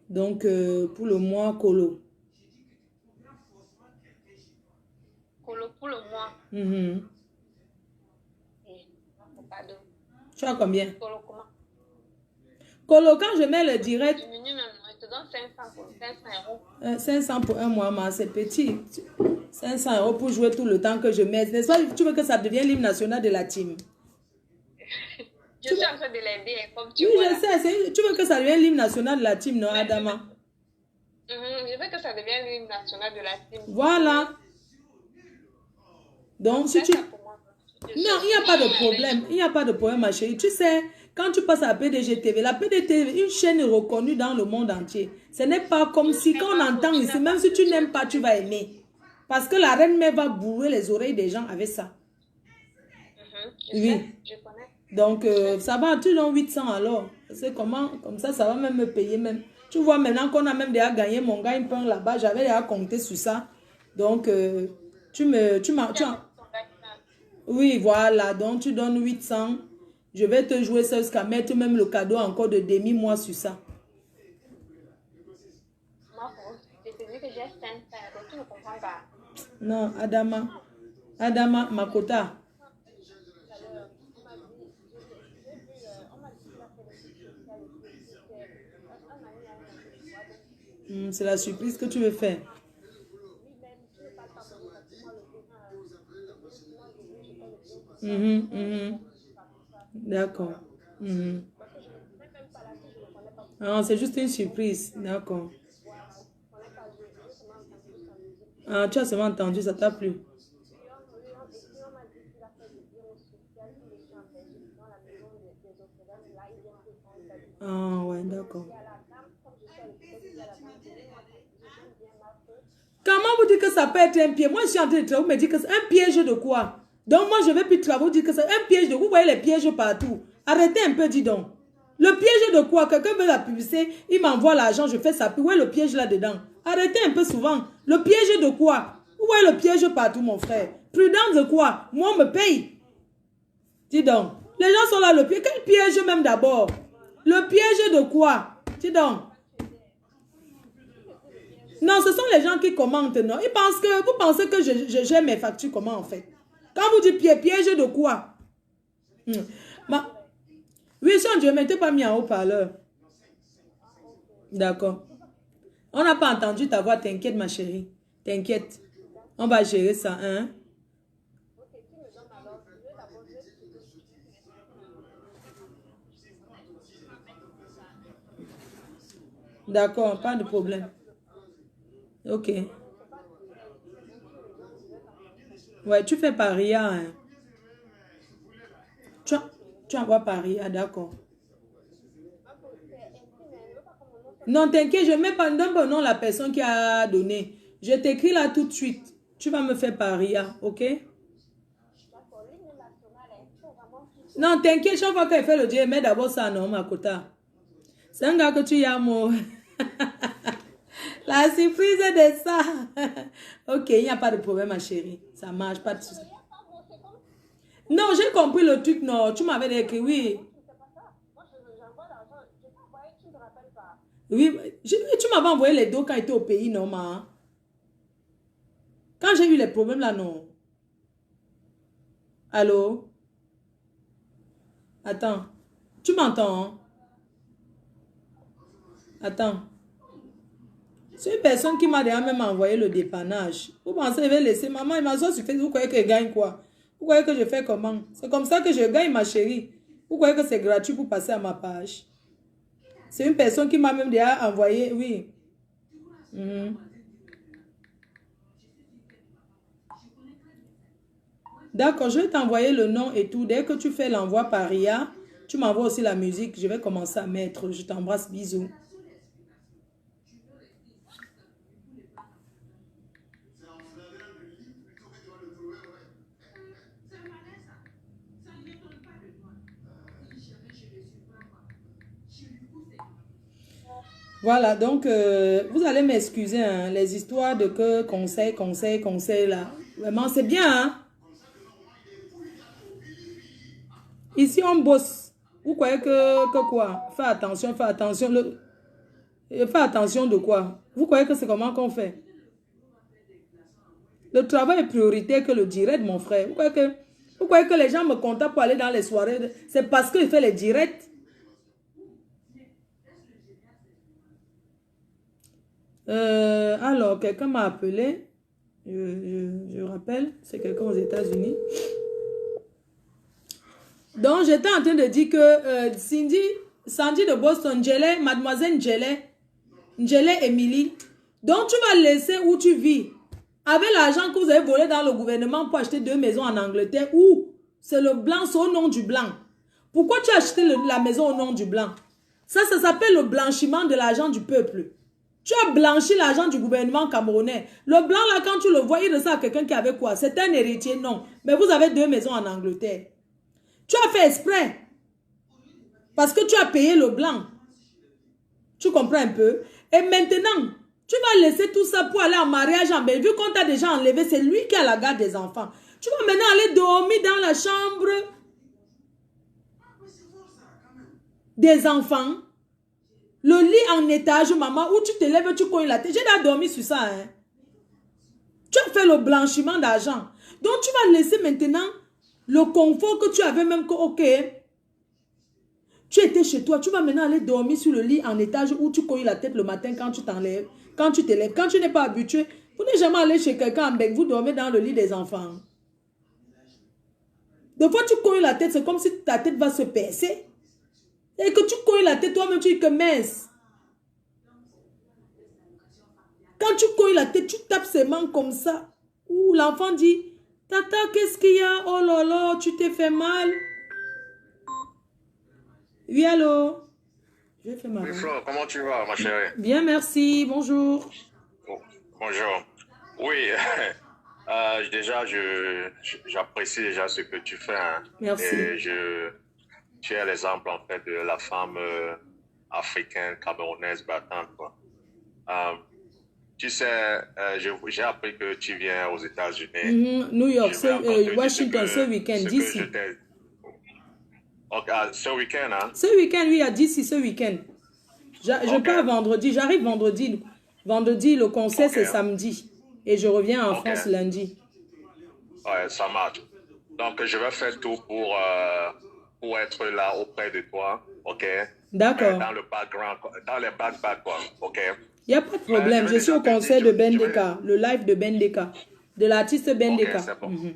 [SPEAKER 1] Donc, pour le mois, Colo.
[SPEAKER 8] Colo pour le mois.
[SPEAKER 1] Tu as combien?
[SPEAKER 8] Colo comment?
[SPEAKER 1] Colo, quand je mets le direct...
[SPEAKER 8] Diminue même, je te donne 500 pour 500 €.
[SPEAKER 1] 500 pour un mois, mais c'est petit. 500 € pour jouer tout le temps que je mets. N'est-ce pas? Tu veux que ça devienne l'hymne national de la team?
[SPEAKER 8] Je suis en train de l'aider, comme tu
[SPEAKER 1] vois. Oui,
[SPEAKER 8] vois.
[SPEAKER 1] Je sais. Tu veux que ça devienne l'hymne national de la team, non, Adama?
[SPEAKER 8] Je veux que ça devienne l'hymne national de la team.
[SPEAKER 1] Voilà. Donc, si tu... Non, il n'y a pas de problème. Il n'y a pas de problème, ma chérie. Tu sais, quand tu passes à la PDG-TV, la PDG-TV, une chaîne reconnue dans le monde entier. Ce n'est pas comme si, quand on entend ici, même si tu n'aimes pas, tu vas aimer. Parce que la reine mère va bourrer les oreilles des gens avec ça. Oui.
[SPEAKER 8] Je connais.
[SPEAKER 1] Donc, ça va, tu donnes 800 alors. C'est comment? Comme ça va même me payer même. Tu vois, maintenant qu'on a même déjà gagné mon gagne-pain là-bas, j'avais déjà compté sur ça. Donc, oui, voilà. Donc, tu donnes 800. Je vais te jouer ça jusqu'à mettre même le cadeau encore de demi-mois sur ça.
[SPEAKER 8] Je te dis que j'ai 500 €. Tu ne comprends pas.
[SPEAKER 1] Non, Adama, Makota. C'est la surprise que tu veux faire. D'accord. Ah, c'est juste une surprise. D'accord. Ah, tu as seulement entendu, ça t'a plu. Ah, ouais, d'accord. Comment vous dites que ça peut être un piège? Moi, je suis en train de travailler, vous me dites que c'est un piège de quoi? Donc, moi, je vais plus travailler, vous dites que c'est un piège de quoi? Vous voyez les pièges partout. Arrêtez un peu, dis donc. Le piège de quoi? Quelqu'un veut la publicité, il m'envoie l'argent, je fais ça. Puis, où est le piège là-dedans? Arrêtez un peu souvent. Le piège de quoi? Vous voyez le piège partout, mon frère. Prudence de quoi? Moi, on me paye. Dis donc. Les gens sont là, le piège. Quel piège même d'abord? Le piège de quoi? Dis donc. Non, ce sont les gens qui commentent, non. Vous pensez que je gère mes factures comment en fait? Quand vous dites piège de quoi? Oui, je ne m'étais pas mis en haut-parleur. D'accord. On n'a pas entendu ta voix, t'inquiète ma chérie. T'inquiète. On va gérer ça, hein? D'accord, pas de problème. Ok. Ouais, tu fais par RIA, hein? Tu envoies par RIA, d'accord. Non, t'inquiète, je ne mets pas le nom la personne qui a donné. Je t'écris là tout de suite. Tu vas me faire par RIA, ok? Non, t'inquiète, chaque fois qu'elle fait le Dieu, mets d'abord ça, non, ma quota. C'est un gars que tu y as, moi. La surprise de ça. Ok, il n'y a pas de problème, ma chérie. Ça marche, pas de souci. Non, j'ai compris le truc, non. Tu m'avais écrit, oui. Oui, tu m'avais envoyé les dos quand tu étais au pays, non, ma? Quand j'ai eu les problèmes là, non. Allô? Attends. Tu m'entends? Hein? Attends. C'est une personne qui m'a déjà même envoyé le dépannage. Vous pensez que je vais laisser maman et ma soeur sur Facebook, vous croyez que je gagne quoi? Vous croyez que je fais comment? C'est comme ça que je gagne, ma chérie. Vous croyez que c'est gratuit pour passer à ma page? C'est une personne qui m'a même déjà envoyé, oui. D'accord, je vais t'envoyer le nom et tout. Dès que tu fais l'envoi par RIA, tu m'envoies aussi la musique. Je vais commencer à mettre. Je t'embrasse, bisous. Voilà, donc, vous allez m'excuser, hein, les histoires de que conseil, là. Vraiment, c'est bien, hein. Ici, on bosse. Vous croyez que quoi? Fais attention, fais attention. Fais attention de quoi? Vous croyez que c'est comment qu'on fait? Le travail est prioritaire que le direct, mon frère. Vous croyez que les gens me contactent pour aller dans les soirées? C'est parce qu'il fait les directs. Alors, quelqu'un m'a appelé. Je rappelle, c'est quelqu'un aux États-Unis. Donc, j'étais en train de dire que Sandy de Boston, mademoiselle Njele Emily. Donc, tu vas laisser où tu vis. Avec l'argent que vous avez volé dans le gouvernement pour acheter 2 maisons en Angleterre, où c'est le blanc, c'est au nom du blanc. Pourquoi tu as acheté la maison au nom du blanc? Ça s'appelle le blanchiment de l'argent du peuple. Tu as blanchi l'argent du gouvernement camerounais. Le blanc, là, quand tu le vois, il ressemble à quelqu'un qui avait quoi? C'est un héritier, non. Mais vous avez 2 maisons en Angleterre. Tu as fait exprès. Parce que tu as payé le blanc. Tu comprends un peu? Et maintenant, tu vas laisser tout ça pour aller en mariage en Belgique. Vu qu'on t'a déjà enlevé, c'est lui qui a la garde des enfants. Tu vas maintenant aller dormir dans la chambre des enfants. Le lit en étage, maman, où tu te lèves, tu cognes la tête. J'ai déjà dormi sur ça, hein. Tu as fait le blanchiment d'argent. Donc, tu vas laisser maintenant le confort que tu avais même que, ok, tu étais chez toi. Tu vas maintenant aller dormir sur le lit en étage où tu cognes la tête le matin quand tu t'enlèves. Quand tu te lèves. Quand tu n'es pas habitué, vous n'êtes jamais allé chez quelqu'un en bec. Vous dormez dans le lit des enfants. Des fois, tu cognes la tête, c'est comme si ta tête va se percer. Et que tu cognes la tête, toi-même, tu dis que mince. Quand tu cognes la tête, tu tapes ses mains comme ça. Ouh, l'enfant dit, tata, qu'est-ce qu'il y a? Oh là là, tu t'es fait mal. Oui, allô? Je vais faire ma
[SPEAKER 9] Oui, Flo, comment tu vas, ma chérie?
[SPEAKER 1] Bien, merci. Bonjour.
[SPEAKER 9] Oh, bonjour. Oui, déjà, j'apprécie déjà ce que tu fais. Hein.
[SPEAKER 1] Merci.
[SPEAKER 9] Et tu es l'exemple, en fait, de la femme africaine, camerounaise, battante, quoi. Tu sais, j'ai appris que tu viens aux États-Unis.
[SPEAKER 1] New York, Washington, ce week-end, d'ici.
[SPEAKER 9] Okay, ce week-end, hein?
[SPEAKER 1] Ce week-end, oui, à d'ici, ce week-end. Je pars vendredi, j'arrive vendredi. Vendredi, le concert, c'est
[SPEAKER 9] Ok.
[SPEAKER 1] samedi. Et je reviens en
[SPEAKER 9] Ok.
[SPEAKER 1] France lundi.
[SPEAKER 9] Ouais, ça marche. Donc, je vais faire tout pour être là auprès de toi, ok?
[SPEAKER 1] D'accord.
[SPEAKER 9] Dans le background, dans les backpack, quoi, ok?
[SPEAKER 1] Il n'y a pas de problème.
[SPEAKER 9] je
[SPEAKER 1] Je
[SPEAKER 9] vais
[SPEAKER 1] suis
[SPEAKER 9] déjà
[SPEAKER 1] au
[SPEAKER 9] te
[SPEAKER 1] concert
[SPEAKER 9] dire,
[SPEAKER 1] de Bendeka, le live de Bendeka, de l'artiste
[SPEAKER 9] Ok,
[SPEAKER 1] Bendeka.
[SPEAKER 9] c'est bon.
[SPEAKER 1] Mhm.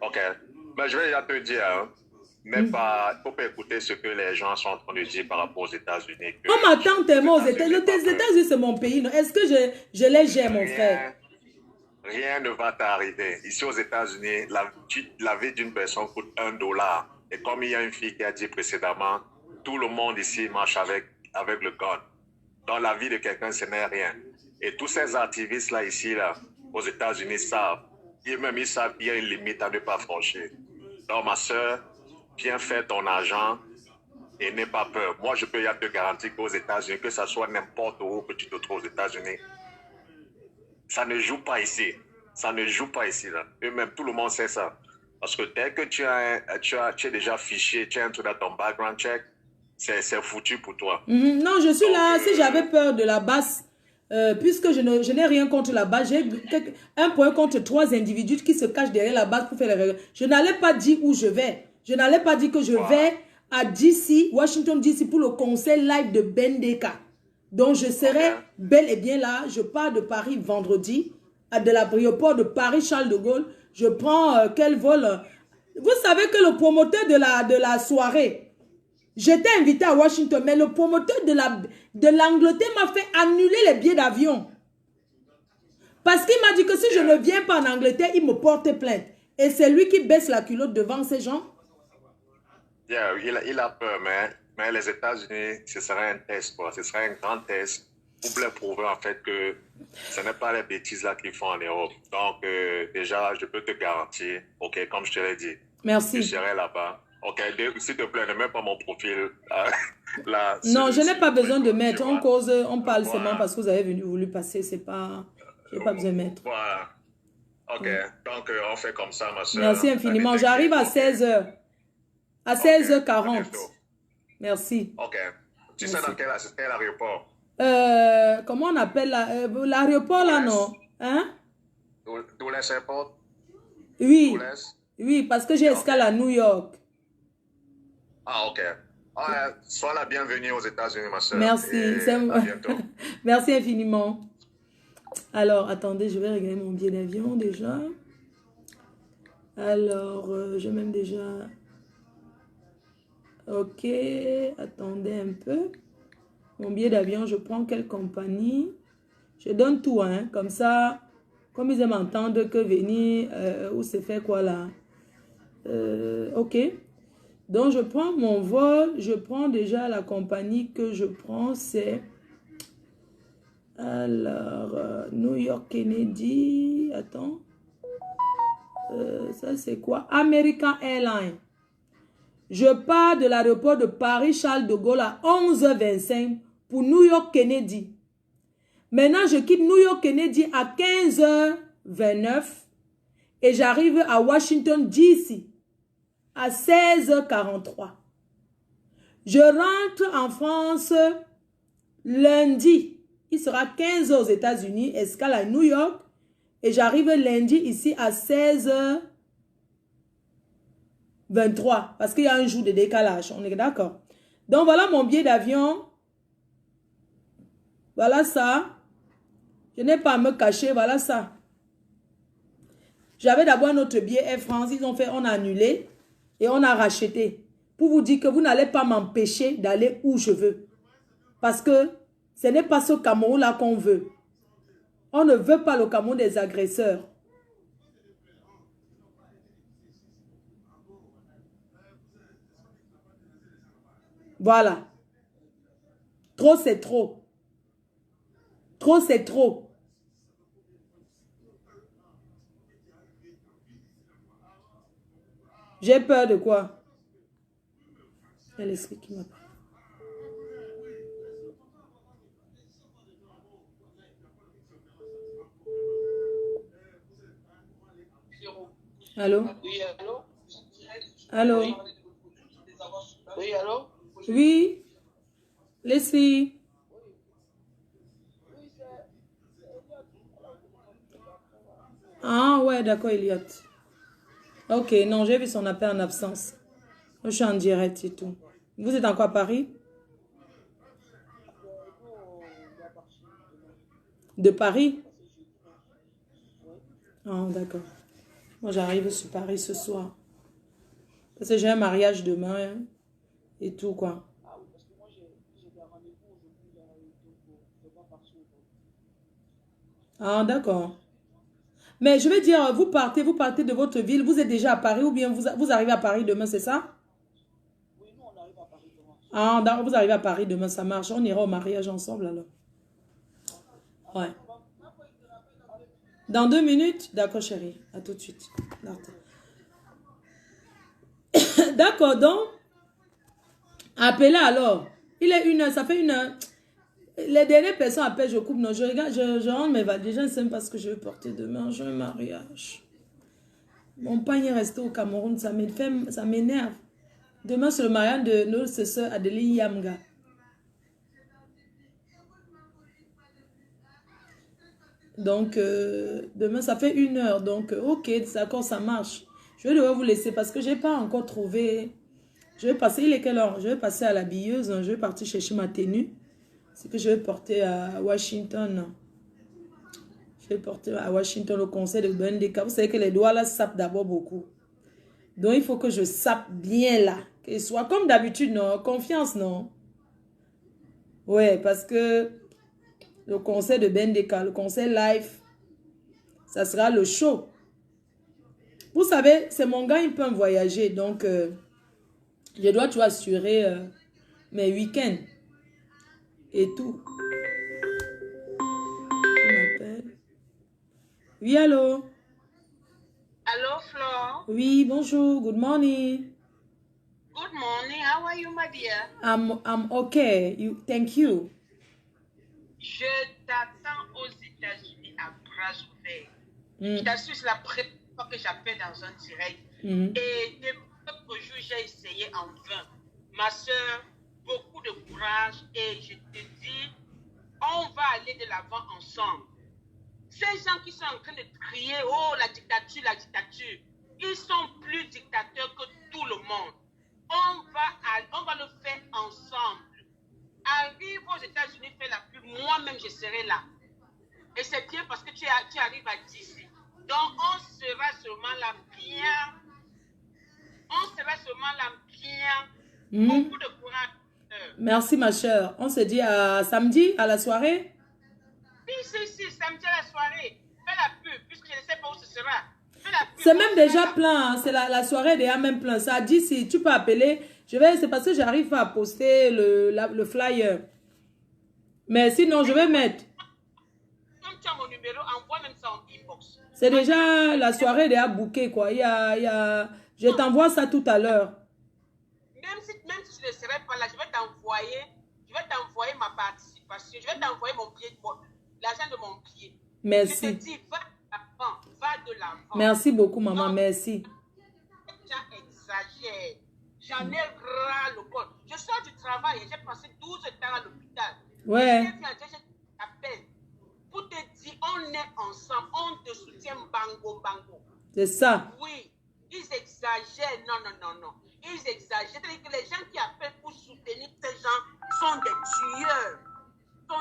[SPEAKER 9] Ok. Mais je vais déjà te dire, hein, mais pas, faut pas écouter ce que les gens sont en train de dire par rapport aux États-Unis. que
[SPEAKER 1] On m'attend tellement aux États-Unis.
[SPEAKER 9] pas
[SPEAKER 1] Les
[SPEAKER 9] peur.
[SPEAKER 1] États-Unis, c'est mon pays. non? Est-ce que je les gère, mon frère?
[SPEAKER 9] Rien ne va t'arriver. Ici aux États-Unis, la vie d'une personne coûte $1. Et comme il y a une fille qui a dit précédemment, tout le monde ici marche avec le gun. Dans la vie de quelqu'un, ce n'est rien. Et tous ces activistes-là ici, là, aux États-Unis, savent. Ils savent qu'il y a une limite à ne pas franchir. Donc, ma soeur, viens faire ton argent et n'aie pas peur. Moi, je peux te garantir qu'aux États-Unis, que ce soit n'importe où que tu te trouves aux États-Unis, ça ne joue pas ici. Ça ne joue pas ici, là. Et même tout le monde sait ça. Parce que dès que tu es déjà fiché, tu as un truc dans ton background check, c'est foutu pour toi.
[SPEAKER 1] Mhm. Non, je suis
[SPEAKER 9] Donc,
[SPEAKER 1] là. Si j'avais peur de la basse, puisque je n'ai rien contre la basse, j'ai un point contre 3 individus qui se cachent derrière la basse pour faire les règles. Je n'allais pas dire où je vais. Je n'allais pas dire que je vais à DC, Washington DC, pour le concert live de Bendeka. Donc, je serai bel et bien là. Je pars de Paris vendredi, de l'aéroport de Paris-Charles de Gaulle. Je prends quel vol? Vous savez que le promoteur de la soirée, j'étais invité à Washington, mais le promoteur de l'Angleterre m'a fait annuler les billets d'avion. Parce qu'il m'a dit que si je ne viens pas en Angleterre, il me porte plainte. Et c'est lui qui baisse la culotte devant ces gens.
[SPEAKER 9] Yeah, il a peur, mais les États-Unis, ce serait un test, quoi. Ce serait un grand test pour leur prouver, en fait, que ce n'est pas les bêtises là qu'ils font en Europe. Donc, déjà, je peux te garantir, OK, comme je te l'ai dit.
[SPEAKER 1] Merci.
[SPEAKER 9] Je serai là-bas. OK, s'il te plaît, ne mets pas mon profil là.
[SPEAKER 1] Non, je n'ai pas besoin de mettre. On cause, on parle seulement parce que vous avez voulu passer. C'est pas... Je n'ai pas besoin de mettre.
[SPEAKER 9] Voilà. OK, donc on fait comme ça, ma soeur.
[SPEAKER 1] Merci infiniment. J'arrive à 16h. À 16h40. Merci.
[SPEAKER 9] OK. Tu sais dans quel aéroport?
[SPEAKER 1] Comment on appelle l'aéroport là, non? Hein?
[SPEAKER 9] Dulles Airport?
[SPEAKER 1] Oui.
[SPEAKER 9] Dulles?
[SPEAKER 1] Oui, parce que j'ai escale à New York.
[SPEAKER 9] Ah, OK. Sois la bienvenue aux États-Unis, ma soeur.
[SPEAKER 1] Merci.
[SPEAKER 9] À bientôt.
[SPEAKER 1] Merci infiniment. Alors, attendez, je vais regarder mon billet d'avion déjà. Alors, je même déjà... Ok, attendez un peu. Mon billet d'avion, je prends quelle compagnie? Je donne tout, hein. Comme ça, comme ils aiment entendre que venir, où c'est fait quoi là? Ok. Donc, je prends mon vol. Je prends déjà la compagnie que je prends, c'est... Alors, New York Kennedy. Attends. Ça, c'est quoi? American Airlines. Je pars de l'aéroport de Paris-Charles de Gaulle à 11h25 pour New York Kennedy. Maintenant, je quitte New York Kennedy à 15h29 et j'arrive à Washington DC à 16h43. Je rentre en France lundi. Il sera 15h aux États-Unis, escale à New York. Et j'arrive lundi ici à 16h23. Parce qu'il y a un jour de décalage. On est d'accord. Donc voilà mon billet d'avion. Voilà ça. Je n'ai pas à me cacher. Voilà ça. J'avais d'abord notre billet Air France. Ils ont fait, on a annulé. Et on a racheté. Pour vous dire que vous n'allez pas m'empêcher d'aller où je veux. Parce que ce n'est pas ce Cameroun-là qu'on veut. On ne veut pas le Cameroun des agresseurs. Voilà. Trop, c'est trop. Trop, c'est trop. J'ai peur de quoi? Il y a l'esprit qui m'appelle. Allô?
[SPEAKER 6] Oui, allô?
[SPEAKER 1] Allô?
[SPEAKER 6] Oui, allô?
[SPEAKER 1] Oui? Leslie? Ah ouais, d'accord, Elliot. Ok, non, j'ai vu son appel en absence. Je suis en direct et tout. Vous êtes encore à Paris? De Paris? Ah, d'accord. Moi, j'arrive sur Paris ce soir. Parce que j'ai un mariage demain hein, et tout, quoi. Ah, d'accord. Mais je veux dire, vous partez de votre ville, vous êtes déjà à Paris ou bien vous arrivez à Paris demain, c'est ça? Ah, vous arrivez à Paris demain, ça marche. On ira au mariage ensemble alors. Ouais. Dans 2 minutes? D'accord, chérie. À tout de suite. D'accord, donc, appelez alors. Il est 1h, ça fait 1h. Les dernières personnes appellent, je coupe. Non, je regarde, je rentre mes valises. Je ne sais pas ce que je vais porter demain. J'ai un mariage. Mon panier est resté au Cameroun, ça m'énerve. Demain, c'est le mariage de notre sœur Adeline Yamga. Donc, demain, ça fait 1h. Donc, ok, d'accord, ça marche. Je vais devoir vous laisser parce que je n'ai pas encore trouvé. Je vais passer, il est quelle heure? Je vais passer à la billeuse. Je vais partir chercher ma tenue. C'est que je vais porter à Washington. Je vais porter à Washington au conseil de BNDK. Vous savez que les doigts là sapent d'abord beaucoup. Donc, il faut que je sape bien là. Qu'il soit comme d'habitude, non? Confiance, non? Ouais, parce que le conseil de BNDK, le conseil live, ça sera le show. Vous savez, c'est mon gars, il peut me voyager. Donc, je dois, tu vois, assurer mes week-ends. Et tout. Qui m'appelle? Oui, allô?
[SPEAKER 6] Hello, Flo.
[SPEAKER 1] Oui, bonjour. Good morning.
[SPEAKER 6] Good morning. How are you, my dear?
[SPEAKER 1] I'm okay. Thank you.
[SPEAKER 6] Je t'attends aux États-Unis à bras ouverts. Je t'assure, c'est la première fois que j'appelle dans un direct. Et depuis quelques jours, j'ai essayé en vain. Ma soeur, beaucoup de courage et je te dis, on va aller de l'avant ensemble. Ces gens qui sont en train de crier, oh la dictature, ils sont plus dictateurs que tout le monde. On va le faire ensemble. Arrive aux États-Unis, fais la pub, moi-même je serai là. Et c'est bien parce que tu arrives à d'ici. Donc on sera seulement là bien. Beaucoup de courage.
[SPEAKER 1] Merci ma chère. On se dit à samedi, à la soirée?
[SPEAKER 6] Si, samedi à la soirée. Fais la pub, puisque je ne sais pas où ce sera.
[SPEAKER 1] C'est même déjà plein. Hein. C'est la soirée déjà même plein. Ça dit si tu peux appeler. C'est parce que j'arrive pas à poster le flyer. Mais sinon, je vais mettre.
[SPEAKER 6] Comme tu as mon numéro, envoie même ça en inbox.
[SPEAKER 1] C'est déjà la soirée déjà bookée, quoi. Je t'envoie ça tout à l'heure.
[SPEAKER 6] Même si je ne serai pas là, je vais t'envoyer ma participation. Je vais t'envoyer mon billet, l'argent de mon billet.
[SPEAKER 1] Merci.
[SPEAKER 6] Je te dis, va de l'avant.
[SPEAKER 1] Merci beaucoup, maman. Non, merci.
[SPEAKER 6] Tu exagères. J'en ai ras le corps. Je sors du travail et j'ai passé 12 ans à l'hôpital.
[SPEAKER 1] Ouais.
[SPEAKER 6] Je t'appelle pour te dire, on est ensemble, on te soutient bango.
[SPEAKER 1] C'est ça.
[SPEAKER 6] Oui, ils exagèrent. Non. Ils exagèrent. C'est-à-dire que les gens qui appellent pour soutenir ces gens sont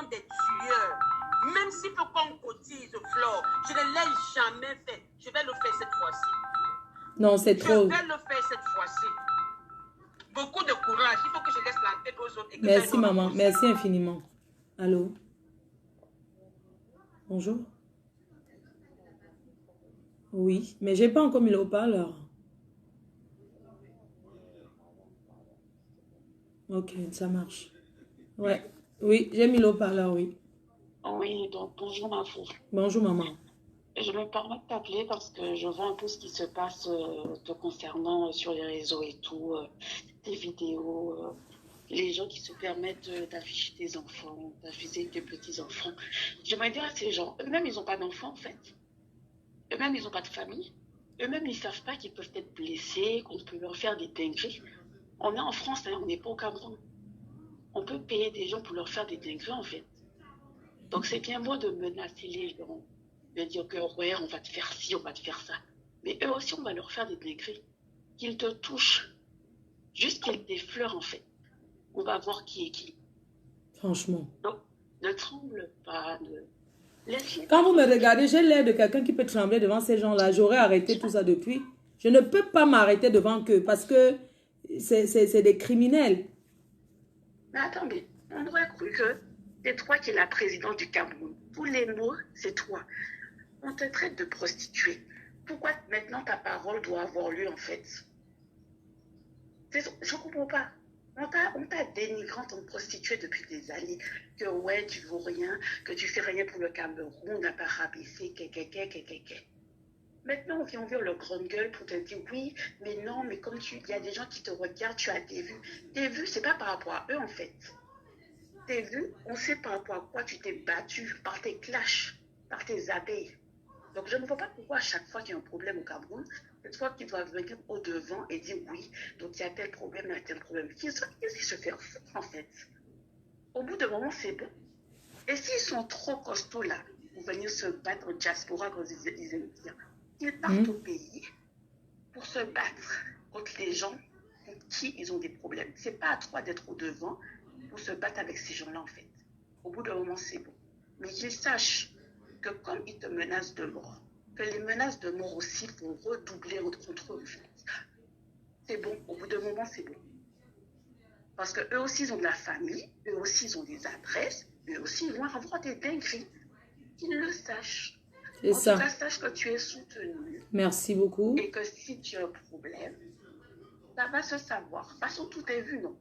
[SPEAKER 6] des tueurs. Même s'il faut qu'on cotise, Flore, je ne l'ai jamais fait. Je vais le faire cette fois-ci.
[SPEAKER 1] Non, c'est trop.
[SPEAKER 6] Je vais le faire cette fois-ci. Beaucoup de courage. Il faut que je laisse la tête aux autres.
[SPEAKER 1] Merci, maman. Merci infiniment. Allô? Bonjour. Oui, mais j'ai pas encore mis le haut-parleur. Ok, ça marche. Ouais. Oui, j'ai mis le haut-parleur, oui.
[SPEAKER 10] Oui, donc bonjour ma fille.
[SPEAKER 1] Bonjour maman.
[SPEAKER 10] Je me permets de t'appeler parce que je vois un peu ce qui se passe te concernant sur les réseaux et tout, tes vidéos, les gens qui se permettent d'afficher tes enfants, d'afficher tes petits-enfants. J'aimerais dire à ces gens, eux-mêmes ils n'ont pas d'enfants en fait. Eux-mêmes ils n'ont pas de famille. Eux-mêmes ils ne savent pas qu'ils peuvent être blessés, qu'on peut leur faire des dingueries. On est en France, hein, on n'est pas au Cameroun. On peut payer des gens pour leur faire des dingueries en fait. Donc c'est bien beau de menacer les gens, de dire que ouais, on va te faire ci, on va te faire ça. Mais eux aussi, on va leur faire des degrés. Qu'ils te touchent. Juste qu'ils t'effleurent, en fait. On va voir qui est qui.
[SPEAKER 1] Franchement.
[SPEAKER 10] Donc, ne tremble pas.
[SPEAKER 1] Quand vous me regardez, j'ai l'air de quelqu'un qui peut trembler devant ces gens-là. J'aurais arrêté tout ça depuis. Je ne peux pas m'arrêter devant eux parce que c'est des criminels.
[SPEAKER 10] Mais attendez, on aurait cru que c'est toi qui es la présidente du Cameroun. Tous les mots, c'est toi. On te traite de prostituée. Pourquoi maintenant ta parole doit avoir lieu en fait? Je ne comprends pas. On t'a dénigré en tant que prostituée depuis des années. Que ouais, tu vaux rien, que tu fais rien pour le Cameroun, on n'a pas rabaissé, Maintenant, on vient ouvrir le grande gueule pour te dire oui, mais non, mais comme il y a des gens qui te regardent, tu as des vues. Tes vues, c'est pas par rapport à eux en fait. Tes vues, on sait par rapport à quoi tu t'es battu, par tes clashs, par tes abeilles. Donc, je ne vois pas pourquoi à chaque fois qu'il y a un problème au Cameroun, c'est toi qui dois venir au-devant et dire oui, donc il y a tel problème, il y a tel problème. Ils se faire foutre, en fait. Au bout d'un moment, c'est bon. Et s'ils sont trop costauds là, pour venir se battre en diaspora, comme ils aiment dire, ils partent au pays pour se battre contre les gens contre qui ils ont des problèmes. C'est pas à toi d'être au-devant pour se battre avec ces gens-là, en fait. Au bout d'un moment, c'est bon. Mais qu'ils sachent que comme ils te menacent de mort, que les menaces de mort aussi vont redoubler contre eux. C'est bon, au bout d'un moment, c'est bon. Parce qu'eux aussi, ils ont de la famille, eux aussi, ils ont des adresses, eux aussi, ils vont avoir des dingueries. Qu'ils le sachent.
[SPEAKER 1] C'est ça.
[SPEAKER 10] En tout cas, sache que tu es soutenu.
[SPEAKER 1] Merci beaucoup.
[SPEAKER 10] Et que si tu as un problème, ça va se savoir. De toute façon, tout est vu, non?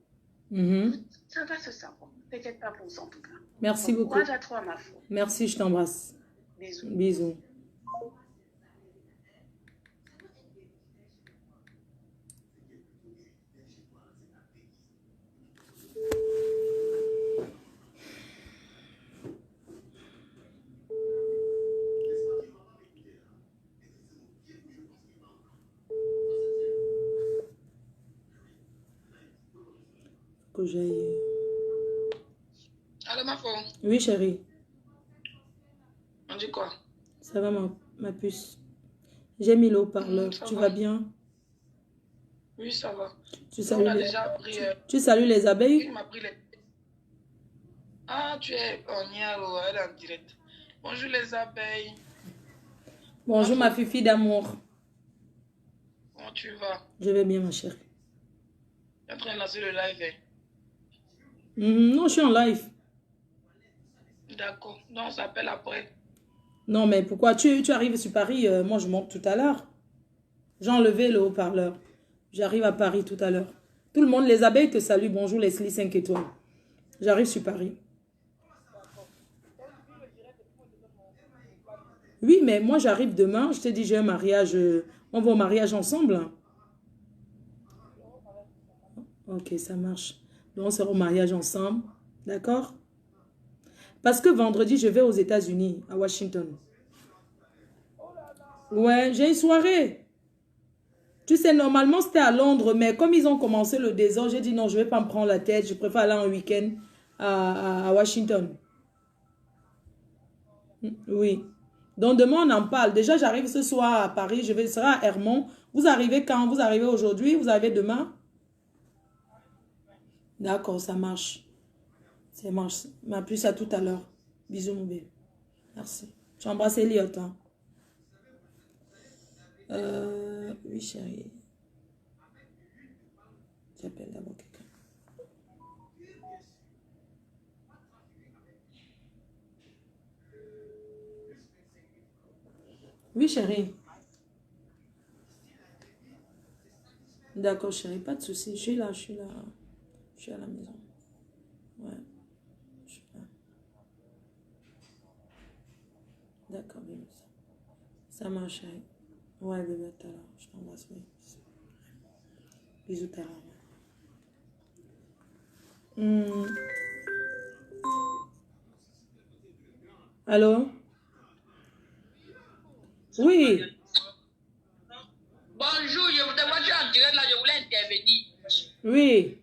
[SPEAKER 10] Ça va se savoir. T'inquiète pas pour ça, en tout cas.
[SPEAKER 1] Merci beaucoup.
[SPEAKER 10] Courage à toi, ma foi.
[SPEAKER 1] Merci, je t'embrasse.
[SPEAKER 10] Bisous.
[SPEAKER 1] Bisous. Que j'aille.
[SPEAKER 11] Allô, ma femme?
[SPEAKER 1] Oui, chérie.
[SPEAKER 11] On dit quoi?
[SPEAKER 1] Ça va, ma puce. J'ai mis le haut-parleur. Tu vas bien?
[SPEAKER 11] Oui, ça va.
[SPEAKER 1] Tu salues,
[SPEAKER 11] on a déjà pris,
[SPEAKER 1] tu salues les abeilles?
[SPEAKER 11] Il m'a pris les... Ah, tu es en Niaro, elle est en direct. Bonjour les abeilles.
[SPEAKER 1] Bonjour ma fifi d'amour.
[SPEAKER 11] Comment tu vas?
[SPEAKER 1] Je vais bien, ma chérie.
[SPEAKER 11] Tu es en train de lancer le live, hein?
[SPEAKER 1] Non, je suis en live.
[SPEAKER 11] D'accord. Donc, on s'appelle après.
[SPEAKER 1] Non, mais pourquoi? Tu arrives sur Paris, moi je monte tout à l'heure. J'ai enlevé le haut-parleur. J'arrive à Paris tout à l'heure. Tout le monde, les abeilles te saluent. Bonjour Leslie 5 étoiles. J'arrive sur Paris. Oui, mais moi j'arrive demain. Je te dis, j'ai un mariage. On va au mariage ensemble. Ok, ça marche. Donc on sera au mariage ensemble. D'accord? Parce que vendredi, je vais aux États-Unis, à Washington. Ouais, j'ai une soirée. Tu sais, normalement, c'était à Londres, mais comme ils ont commencé le désordre, j'ai dit non, je ne vais pas me prendre la tête. Je préfère aller en week-end à Washington. Oui. Donc, demain, on en parle. Déjà, j'arrive ce soir à Paris. Je serai à Hermont. Vous arrivez quand? Vous arrivez aujourd'hui? Vous arrivez demain? D'accord, ça marche. Ça marche. Ma puce, à tout à l'heure. Bisous, mon bébé. Merci. Tu embrasses Elliot, hein? Oui, chérie. J'appelle d'abord quelqu'un. Oui, chérie. D'accord, chérie, pas de souci. Je suis là, je suis là. Je suis à la maison. Ouais. Je suis là. D'accord, bébé. Ça marche, chérie. Ouais, bébé, tout à l'heure. Je t'embrasse, oui. Bisous, tout à l'heure. Allô? Oui.
[SPEAKER 11] Bonjour, je vous vois, tu es en direct là, je voulais intervenir.
[SPEAKER 1] Oui.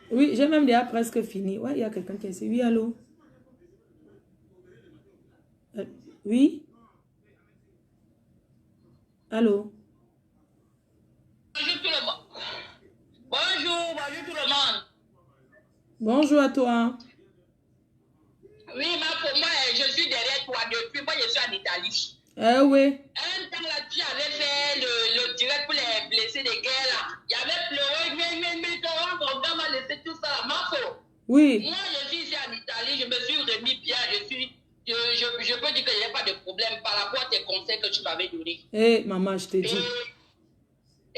[SPEAKER 1] Oui, j'ai même déjà presque fini. Ouais, il y a quelqu'un qui est ici. Oui, allô? Oui? Allô?
[SPEAKER 11] Bonjour tout le monde. Bonjour tout le monde.
[SPEAKER 1] Bonjour à toi.
[SPEAKER 11] Oui, pour moi, je suis derrière toi depuis. Moi, je suis en Italie.
[SPEAKER 1] Oui.
[SPEAKER 11] Un temps là, tu avais fait le direct pour les blessés de guerre là. Il y avait pleuré, mais mon gars m'a laissé tout ça là. Marco.
[SPEAKER 1] Oui.
[SPEAKER 11] Moi, je suis ici en Italie, je me suis remis bien, je peux dire qu'il n'y a pas de problème par rapport à tes conseils que tu m'avais donnés.
[SPEAKER 1] Maman, je te dis.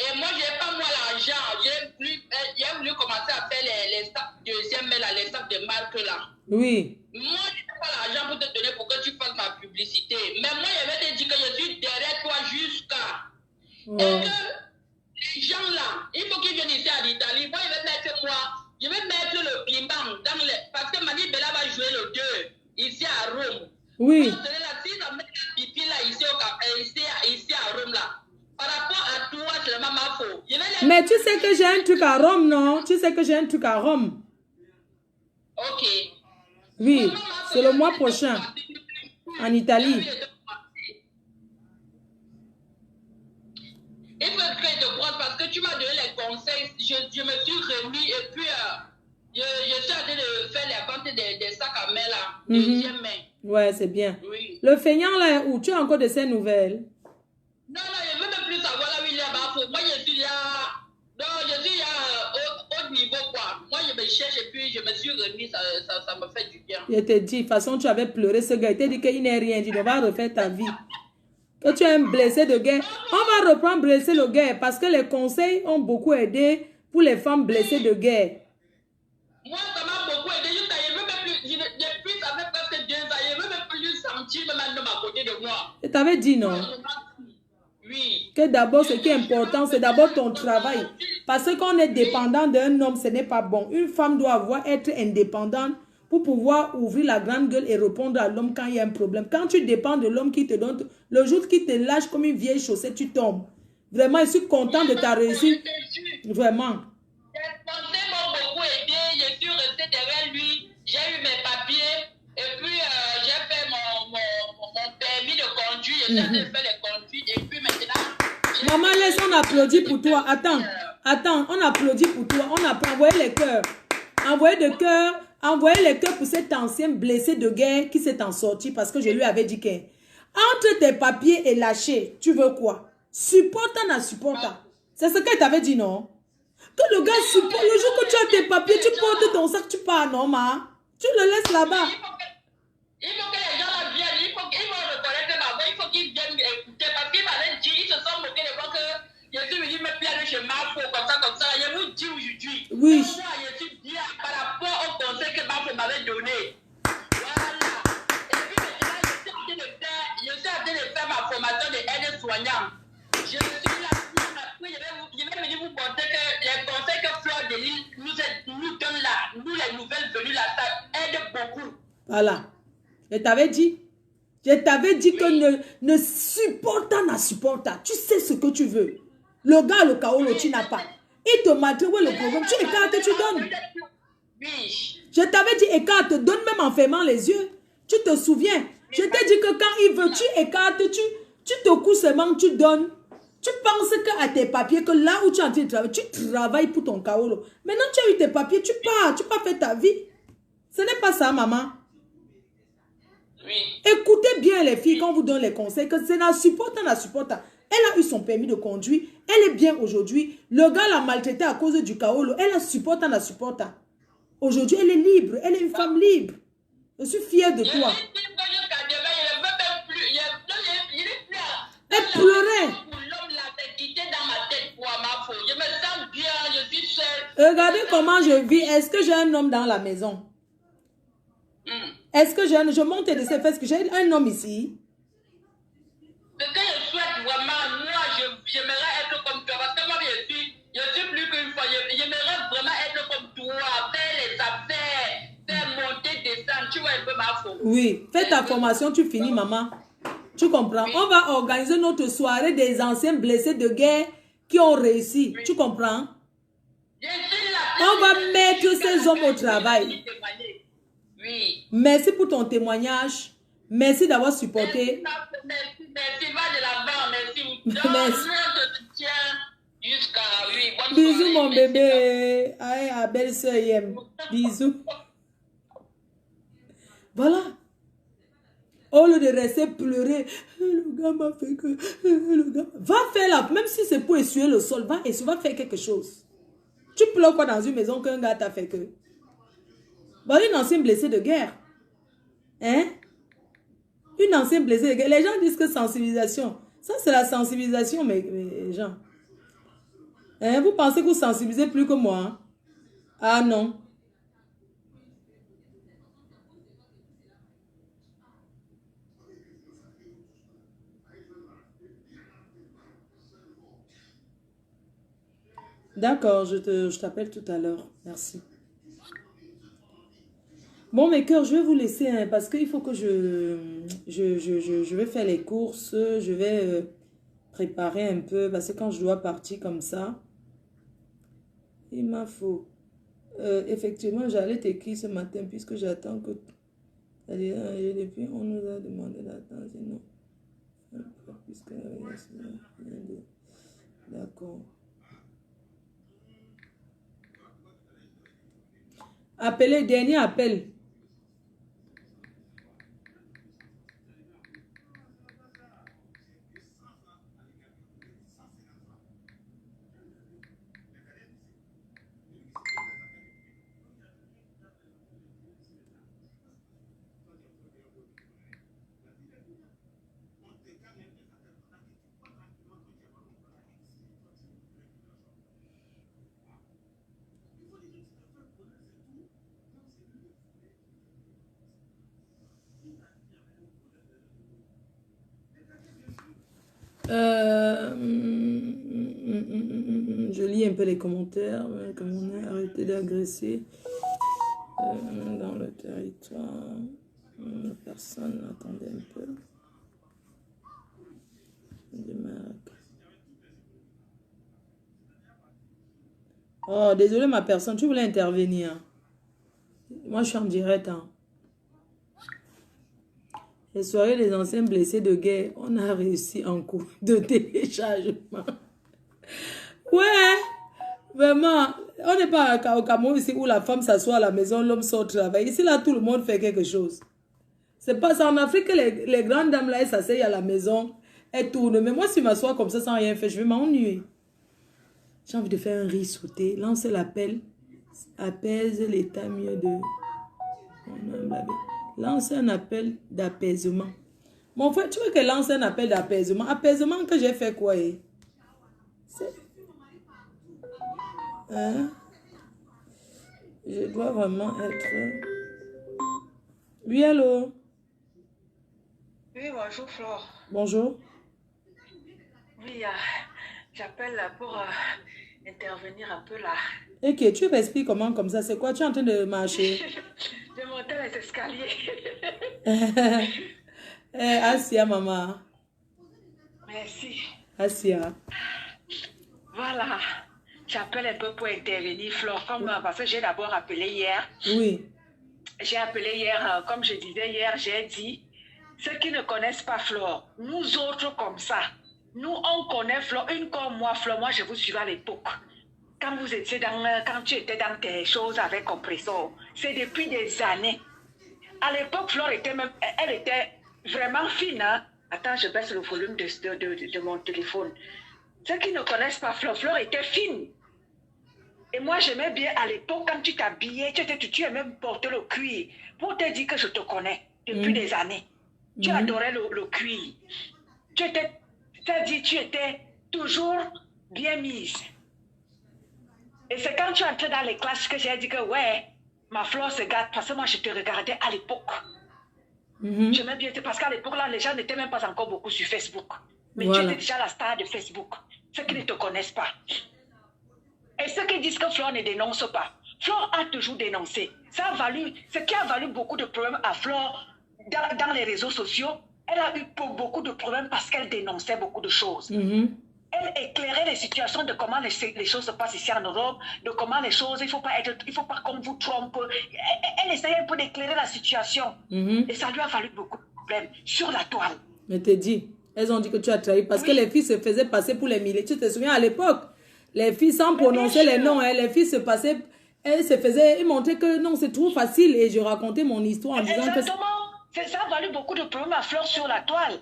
[SPEAKER 11] Et moi, je n'ai pas moi l'argent. J'ai voulu commencer à faire les sacs deuxième mail, les sacs de marque là.
[SPEAKER 1] Oui.
[SPEAKER 11] Moi, je n'ai pas l'argent pour te donner pour que tu fasses ma publicité. Mais moi, je vais te dire que je suis derrière toi jusqu'à. Et que les gens là, il faut qu'ils viennent ici en Italie. Moi, je vais mettre le bimbam dans les. Parce que Mani Bella va jouer le 2 ici à Rome.
[SPEAKER 1] Oui.
[SPEAKER 11] Si ça met la pipi là, ici à Rome là. Par rapport à toi, c'est la maman faux.
[SPEAKER 1] Mais tu sais que j'ai un truc à Rome, non? Tu sais que j'ai un truc à Rome.
[SPEAKER 11] Ok.
[SPEAKER 1] Oui, c'est le mois prochain. En Italie.
[SPEAKER 11] Il faut que je te croise parce que tu m'as donné les conseils. Je me suis remis et puis je suis en train de faire les ventes des sacs à main là. Deuxième main.
[SPEAKER 1] Ouais, c'est bien.
[SPEAKER 11] Oui.
[SPEAKER 1] Le feignant là, où tu as encore de ces nouvelles?
[SPEAKER 11] Non, je ne veux même plus savoir là où il est bas. Moi, je suis là. Non, je suis là au niveau quoi. Moi, je me cherche et puis je me suis remis. Ça me fait du bien.
[SPEAKER 1] Je te dis, de toute façon, tu avais pleuré ce gars. Il t'a dit qu'il n'est rien dit. On va refaire ta vie. Que tu es un blessé de guerre. On va reprendre blessé de guerre parce que les conseils ont beaucoup aidé pour les femmes blessées de guerre.
[SPEAKER 11] Moi, ça m'a beaucoup aidé. Je ne veux même plus. Depuis, ça fait presque 2 ans. Je ne veux même plus sentir même un homme à côté de moi.
[SPEAKER 1] Je t'avais dit non.
[SPEAKER 11] Oui.
[SPEAKER 1] Que d'abord, ce qui est important, c'est d'abord ton travail. Parce que quand on est dépendant d'un homme, ce n'est pas bon. Une femme doit être indépendante pour pouvoir ouvrir la grande gueule et répondre à l'homme quand il y a un problème. Quand tu dépends de l'homme qui te donne, le jour qu'il te lâche comme une vieille chaussette, tu tombes. Vraiment, je suis content de ta réussite. Vraiment.
[SPEAKER 11] Les conseils m'ont beaucoup aidé. Je suis restée derrière lui. J'ai eu mes papiers. Et puis, j'ai fait mon permis de conduire. Je suis en train de faire les conduites. Et puis maintenant...
[SPEAKER 1] Maman, laisse, on applaudit pour toi. Attends, on applaudit pour toi. On a envoyé les cœurs. Envoyez les cœurs pour cet ancien blessé de guerre qui s'est en sorti parce que je lui avais dit que entre tes papiers et lâcher, tu veux quoi? Supportant na supportant. C'est ce qu'il t'avait dit, non? Que le gars supporte. Le jour que tu as tes papiers, tu portes ton sac, tu pars, non, ma? Tu le laisses là-bas.
[SPEAKER 11] Il faut que les gens viennent, ils vont reconnaître ma voix, il faut qu'ils viennent écouter parce qu'ils m'avaient dit, ils se sont moqués de moi que je suis venu me plaire chez Mafo, comme ça. Je vous dis aujourd'hui.
[SPEAKER 1] Oui.
[SPEAKER 11] Moi, je suis bien par rapport au conseil que Mafo m'avait donné. Voilà. Et puis maintenant, je suis en train de faire ma formation d'aide-soignant. Je suis là, je vais venir vous montrer que les conseils que Fleur de Lille nous donne là, nous les nouvelles venues là, ça aide beaucoup.
[SPEAKER 1] Voilà. Je t'avais dit que ne supportant na supporta. Tu sais ce que tu veux. Le gars, le kaolo, tu n'as pas. Il te maltraite, le problème. Tu écartes, tu donnes.
[SPEAKER 11] Oui.
[SPEAKER 1] Je t'avais dit écarte, donne même en fermant les yeux. Tu te souviens? Je t'ai dit que quand il veut, tu écartes, tu te couches seulement, tu donnes. Tu penses qu'à tes papiers, que là où tu es en train de travailler, tu travailles pour ton kaolo. Maintenant, tu as eu tes papiers, tu pars, tu peux faire ta vie. Ce n'est pas ça, maman.
[SPEAKER 11] Oui.
[SPEAKER 1] Écoutez bien les filles quand on vous donne les conseils, que c'est la supportant. Elle a eu son permis de conduire, elle est bien aujourd'hui. Le gars l'a maltraitée à cause du kaolo, elle a supportant. Aujourd'hui, elle est libre, elle est une femme libre. Je suis fière de toi. Elle pleurait. Regardez comment je vis. Est-ce que j'ai un homme dans la maison? Est-ce que je monte de ses fesses que j'ai un homme ici?
[SPEAKER 11] Ce que je souhaite vraiment, moi, j'aimerais être comme toi. Parce que moi, je suis plus qu'une fois. J'aimerais vraiment être comme toi. Faire les affaires, faire monter, descendre. Tu vois un peu ma faute.
[SPEAKER 1] Oui. Fais ta formation, tu finis, maman. Tu comprends? Oui. On va organiser notre soirée des anciens blessés de guerre qui ont réussi. Oui. Tu comprends? On va mettre ces hommes au travail. Oui. Merci pour ton témoignage. Merci d'avoir supporté.
[SPEAKER 11] Merci, va de l'avant, merci.
[SPEAKER 1] Merci.
[SPEAKER 11] Je te tiens jusqu'à oui.
[SPEAKER 1] Bisous mon bébé. Aïe, à belle soeur Yem. Bisous. Voilà. Au lieu de rester pleurer, le gars m'a fait que, le gars... Va faire là, même si c'est pour essuyer le sol, va faire quelque chose. Tu pleures quoi dans une maison qu'un gars t'a fait que? Bon, une ancienne blessée de guerre. Hein? Une ancienne blessée de guerre. Les gens disent que sensibilisation. Ça, c'est la sensibilisation, mes gens. Hein? Vous pensez que vous sensibilisez plus que moi? Hein? Ah non. D'accord, je t'appelle tout à l'heure. Merci. Bon, mes cœurs, je vais vous laisser hein, parce qu'il faut que je vais faire les courses. Je vais préparer un peu parce que quand je dois partir comme ça, il m'a faut. Effectivement, j'allais t'écrire ce matin puisque j'attends que... Depuis, on nous a demandé d'attendre. Sinon, puisque... D'accord. Appelez, dernier appel. Je lis un peu les commentaires. Comme on a arrêté d'agresser dans le territoire, personne n'attendait un peu. Oh, désolé ma personne, tu voulais intervenir. Moi, je suis en direct. Hein. Les soirées des anciens blessés de guerre, on a réussi en cours de téléchargement. Ouais, vraiment, on n'est pas au Cameroun ici où la femme s'assoit à la maison, l'homme sort travailler. Ici, là, tout le monde fait quelque chose. C'est pas ça en Afrique que les grandes dames, là, elles s'asseyent à la maison, elles tournent. Mais moi, si je m'assois comme ça sans rien faire, je vais m'ennuyer. J'ai envie de faire un riz sauté. Lancez l'appel. Apaise l'état mieux de... Lance un appel d'apaisement. Mon frère, tu veux que lance un appel d'apaisement? Apaisement que j'ai fait quoi? Hein? Je dois vraiment être... Oui, allô?
[SPEAKER 12] Oui, bonjour Flore.
[SPEAKER 1] Bonjour.
[SPEAKER 12] Oui, j'appelle pour intervenir un peu là.
[SPEAKER 1] Ok, tu m'expliques comment comme ça? C'est quoi? Tu es en train de marcher?
[SPEAKER 12] Je montais les escaliers.
[SPEAKER 1] Asia, maman.
[SPEAKER 12] Merci.
[SPEAKER 1] Asia.
[SPEAKER 12] Voilà. J'appelle un peu pour intervenir, Flore, parce que j'ai d'abord appelé hier.
[SPEAKER 1] Oui.
[SPEAKER 12] J'ai appelé hier, comme je disais hier, j'ai dit, ceux qui ne connaissent pas Flore, nous autres comme ça, nous on connaît Flore, une comme moi, Flore, moi je vous suivais à l'époque. Quand vous étiez quand tu étais dans tes choses avec Compressor, c'est depuis des années. À l'époque, Flore était même, elle était vraiment fine. Hein? Attends, je baisse le volume de mon téléphone. Ceux qui ne connaissent pas Flore, Flore était fine. Et moi, j'aimais bien à l'époque, quand tu t'habillais, tu aimais porter le cuir. Pour te dire que je te connais depuis des années. Tu adorais le cuir. Tu étais toujours bien mise. Et c'est quand tu entrais dans les classes que j'ai dit que ouais, ma Flore se gâte parce que moi je te regardais à l'époque. J'aimais bien, parce qu'à l'époque là, les gens n'étaient même pas encore beaucoup sur Facebook. Mais voilà. Tu étais déjà la star de Facebook. Ceux qui ne te connaissent pas. Et ceux qui disent que Flore ne dénonce pas. Flore a toujours dénoncé. Ça a valu, ce qui a valu beaucoup de problèmes à Flore dans les réseaux sociaux. Elle a eu beaucoup de problèmes parce qu'elle dénonçait beaucoup de choses. Elle éclairait les situations de comment les choses se passent ici en Europe, de comment les choses, il faut pas qu'on vous trompe. Elle essayait un peu d'éclairer la situation. Et ça lui a valu beaucoup de problème sur la toile.
[SPEAKER 1] Mais te dis, elles ont dit que tu as trahi parce que les filles se faisaient passer pour les militaires. Tu te souviens à l'époque, les filles sans prononcer les noms, hein, les filles se passaient, elles se faisaient, elles montraient que non, c'est trop facile et je racontais mon histoire en disant que...
[SPEAKER 12] Exactement, ça a valu beaucoup de problèmes à Fleur sur la toile.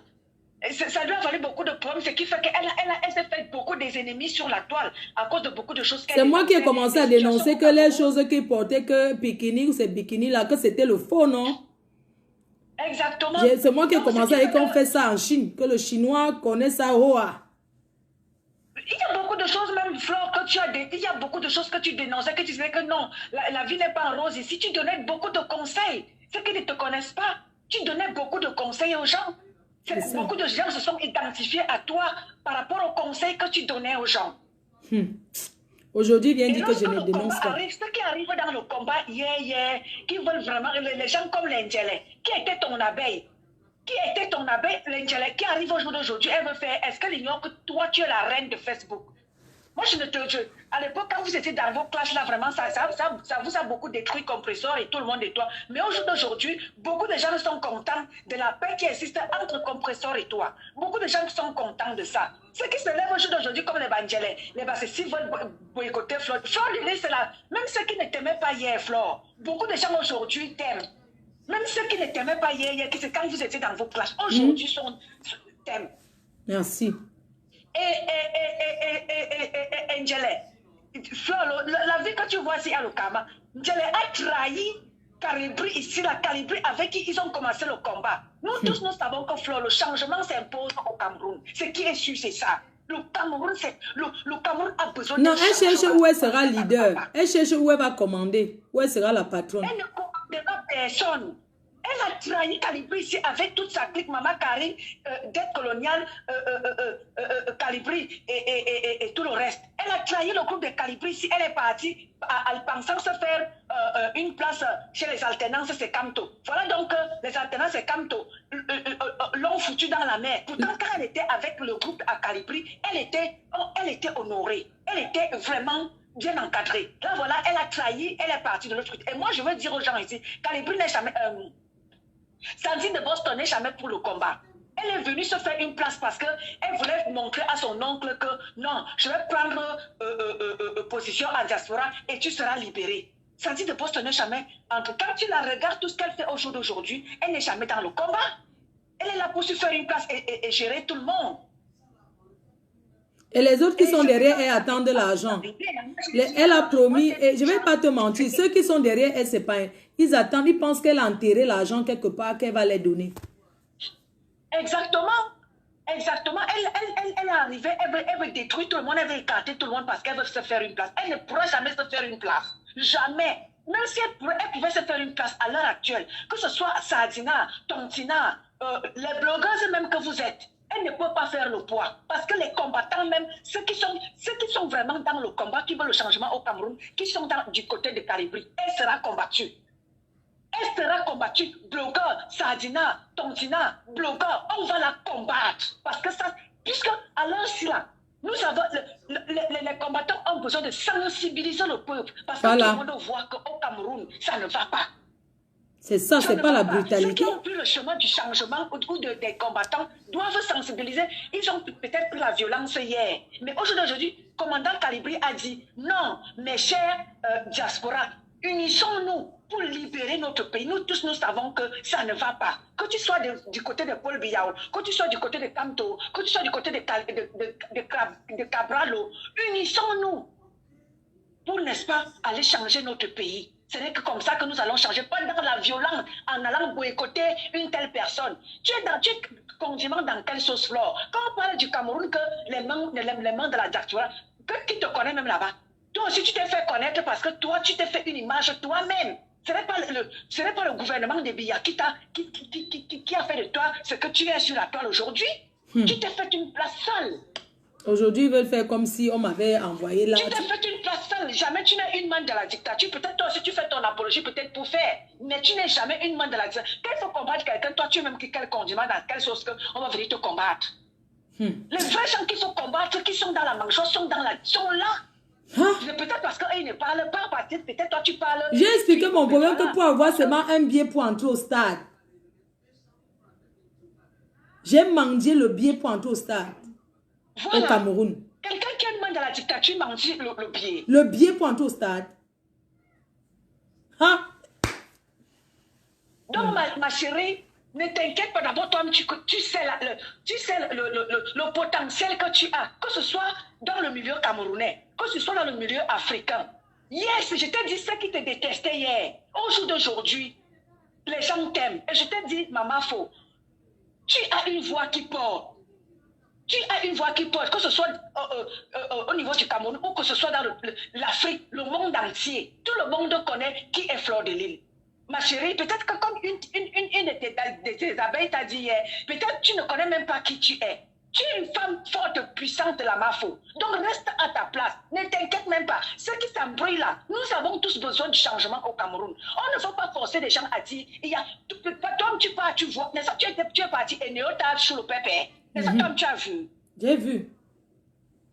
[SPEAKER 12] Ça lui a valu beaucoup de problèmes, ce qui fait qu'elle s'est fait beaucoup des ennemis sur la toile à cause de beaucoup de choses qu'elle...
[SPEAKER 1] C'est moi qui ai commencé à dénoncer que les choses qu'ils portaient, que bikini ou ces bikinis là, que c'était le faux, non?
[SPEAKER 12] Exactement.
[SPEAKER 1] C'est moi qui ai commencé à dire qu'on fait ça en Chine, que le chinois connaît ça.
[SPEAKER 12] Il y a beaucoup de choses, même Flore, que tu as il y a beaucoup de choses que tu dénonçais, que tu disais que non, la vie n'est pas en rose ici. Tu donnais beaucoup de conseils. Ceux qui ne te connaissent pas, tu donnais beaucoup de conseils aux gens. Beaucoup de gens se sont identifiés à toi par rapport aux conseils que tu donnais aux gens.
[SPEAKER 1] Aujourd'hui, viens dire que je ne dénonce pas.
[SPEAKER 12] Ceux qui arrivent dans le combat, qui veulent vraiment, les gens comme l'Indjelé, qui était ton abeille, l'Indjelé, qui arrive au jour d'aujourd'hui, elle veut faire, est-ce qu'elle ignore que toi, tu es la reine de Facebook? Moi, à l'époque, quand vous étiez dans vos classes, là, vraiment, ça vous a beaucoup détruit, compresseur et tout le monde et toi. Mais au jour d'aujourd'hui, beaucoup de gens sont contents de la paix qui existe entre compresseur et toi. Beaucoup de gens sont contents de ça. Ceux qui se lèvent au jour d'aujourd'hui comme les Banjelais, les Bassessi veulent boycotter Flore. Flore, c'est là. Même ceux qui ne t'aimaient pas hier, Flore, beaucoup de gens aujourd'hui t'aiment. Même ceux qui ne t'aimaient pas hier, c'est quand vous étiez dans vos classes, aujourd'hui t'aiment.
[SPEAKER 1] Merci.
[SPEAKER 12] Ndjelé, Flore, la vie que tu vois ici à l'Okama, Ndjelé a trahi Calibri ici, la Calibri avec qui ils ont commencé le combat. Nous tous, nous savons que Flore, le changement s'impose au Cameroun. Ce qui est sûr, c'est ça. Le Cameroun a besoin de...
[SPEAKER 1] Non, elle cherche où elle sera leader. Elle cherche où elle va commander. Où elle sera la patronne.
[SPEAKER 12] Elle ne commandera personne. Elle a trahi Calibri ici avec toute sa clique, Maman Karine, dette coloniale, Calibri et tout le reste. Elle a trahi le groupe de Calibri ici. Elle est partie en pensant se faire une place chez les alternances, c'est Camto. Voilà donc les alternances, c'est Camto. L'ont foutu dans la mer. Pourtant, quand elle était avec le groupe à Calibri, elle était honorée. Elle était vraiment bien encadrée. Là, voilà, elle a trahi, elle est partie de l'autre côté. Et moi, je veux dire aux gens ici, Calibri n'est jamais... Sandrine de Boston n'est jamais pour le combat. Elle est venue se faire une place parce qu'elle voulait montrer à son oncle que non, je vais prendre position en diaspora et tu seras libéré. Sandrine de Boston n'est jamais... Quand tu la regardes, tout ce qu'elle fait au jour d'aujourd'hui, elle n'est jamais dans le combat. Elle est là pour se faire une place et gérer tout le monde.
[SPEAKER 1] Et les autres qui sont derrière, elles attendent l'argent. Elle a promis, et je ne vais pas te mentir, ceux qui sont derrière, elle, c'est pas... Ils attendent, ils pensent qu'elle a enterré l'argent quelque part, qu'elle va les donner.
[SPEAKER 12] Exactement. Exactement. Elle est arrivée, elle veut détruire tout le monde, elle veut écarter tout le monde parce qu'elle veut se faire une place. Elle ne pourra jamais se faire une place. Jamais. Même si elle pouvait se faire une place à l'heure actuelle, que ce soit Sardina, Tontina, les blogueuses même que vous êtes, elle ne peut pas faire le poids. Parce que les combattants même, ceux qui sont vraiment dans le combat, qui veulent le changement au Cameroun, qui sont du côté de Calibri, elle sera combattue. Elle sera combattue. Blogueur, Sardina, Tontina, blogueur, on va la combattre. Parce que ça, puisque à l'heure-ci là, nous avons, les combattants ont besoin de sensibiliser le peuple. Parce que tout le monde voit qu'au Cameroun, ça ne va pas.
[SPEAKER 1] C'est ça, c'est pas la brutalité.
[SPEAKER 12] Ceux qui ont pris le chemin du changement ou des combattants doivent sensibiliser. Ils ont peut-être pris la violence hier. Mais aujourd'hui, le commandant Calibri a dit non, mes chers diaspora, unissons-nous pour libérer notre pays. Nous tous, nous savons que ça ne va pas. Que tu sois du côté de Paul Biao, que tu sois du côté de Camto, que tu sois du côté de Cabralo, unissons-nous pour, n'est-ce pas, aller changer notre pays. Ce n'est que comme ça que nous allons changer, pas dans la violence, en allant boycotter une telle personne. Tu es condiment dans quelle sauce, Flore? Quand on parle du Cameroun, que les mains de la diaspora, qui te connaît même là-bas? Toi aussi, tu t'es fait connaître parce que toi, tu t'es fait une image toi-même. Ce n'est pas le gouvernement de Biya qui a fait de toi ce que tu es sur la toile aujourd'hui. Tu t'es fait une place seule.
[SPEAKER 1] Aujourd'hui, ils veulent faire comme si on m'avait envoyé là.
[SPEAKER 12] Tu t'es fait une place seule. Jamais tu n'es une main de la dictature. Peut-être toi aussi, tu fais ton apologie, peut-être pour faire. Mais tu n'es jamais une main de la dictature. Quand il faut combattre quelqu'un, toi, tu es même quel condiment, dans quelle sauce qu'on va venir te combattre. Les vrais gens qu'il faut combattre, qui sont dans la manche, sont là. Peut-être parce qu'ils ne parlent pas, peut-être toi, tu parles.
[SPEAKER 1] J'ai expliqué mon problème que pour avoir seulement un billet pour entrer au stade. J'ai mendié le billet pour entrer au stade. Voilà. Au Cameroun.
[SPEAKER 12] Quelqu'un qui est dans la dictature mendie le billet.
[SPEAKER 1] Le billet pour entrer au stade. Hein?
[SPEAKER 12] Donc, ma chérie, ne t'inquiète pas d'abord, toi, tu sais le potentiel que tu as, que ce soit dans le milieu camerounais, que ce soit dans le milieu africain. Yes, je t'ai dit ceux qui te détestaient hier. Au jour d'aujourd'hui, les gens t'aiment. Et je t'ai dit, maman, faux. Tu as une voix qui porte. Tu as une voix qui porte, que ce soit au niveau du Cameroun ou que ce soit dans l'Afrique, le monde entier. Tout le monde connaît qui est Fleur de Lys. Ma chérie, peut-être que comme une de tes abeilles t'a dit hier, peut-être tu ne connais même pas qui tu es. Tu es une femme forte, puissante, la Mafo. Donc reste à ta place. Ne t'inquiète même pas. Ceux qui s'embrouillent là, nous avons tous besoin du changement au Cameroun. On ne faut pas forcer les gens à dire, toi tu pars, tu vois, mais ça tu es parti et Néo t'a sur le pépé. C'est ça comme tu as vu.
[SPEAKER 1] J'ai vu.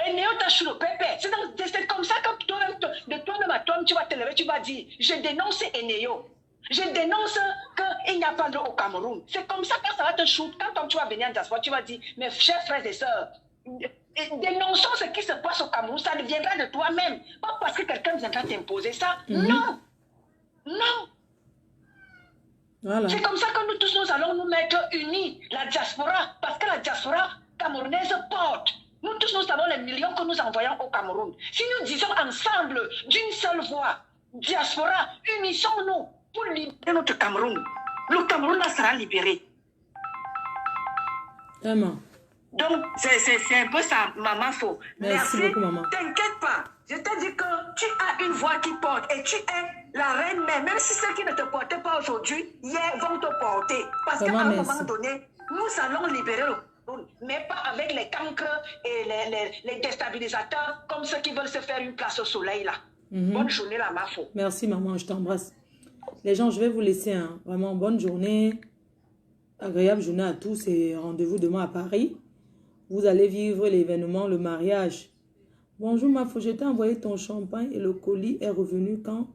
[SPEAKER 12] Et Néo t'a sur le pépé. C'est comme ça que de toi-même à toi, tu vas te lever, tu vas dire, je dénonce Néo. Je dénonce qu'il n'y a pas d'eau au Cameroun. C'est comme ça que ça va te shoot. Quand tu vas venir en diaspora, tu vas dire, mes chers frères et sœurs, dénonçons ce qui se passe au Cameroun. Ça viendra de toi-même. Pas parce que quelqu'un viendra t'imposer ça. Non. Non.
[SPEAKER 1] Voilà.
[SPEAKER 12] C'est comme ça que nous tous, nous allons nous mettre unis. La diaspora, parce que la diaspora camerounaise porte. Nous tous, nous avons les millions que nous envoyons au Cameroun. Si nous disons ensemble, d'une seule voix, diaspora, unissons-nous pour libérer notre Cameroun. Le Cameroun là sera libéré.
[SPEAKER 1] Vraiment.
[SPEAKER 12] Donc, c'est un peu ça, maman faux.
[SPEAKER 1] Merci beaucoup, maman.
[SPEAKER 12] T'inquiète pas. Je te dis que tu as une voix qui porte et tu es la reine mère. Même si ceux qui ne te portaient pas aujourd'hui, hier vont te porter. Parce qu'à un moment donné, nous allons libérer le Cameroun. Mais pas avec les cancres et les déstabilisateurs comme ceux qui veulent se faire une place au soleil là. Bonne journée, la Mafo.
[SPEAKER 1] Merci, maman. Je t'embrasse. Les gens, je vais vous laisser. Hein. Vraiment, bonne journée. Agréable journée à tous et rendez-vous demain à Paris. Vous allez vivre l'événement, le mariage. Bonjour, Mafo. Je t'ai envoyé ton champagne et le colis est revenu quand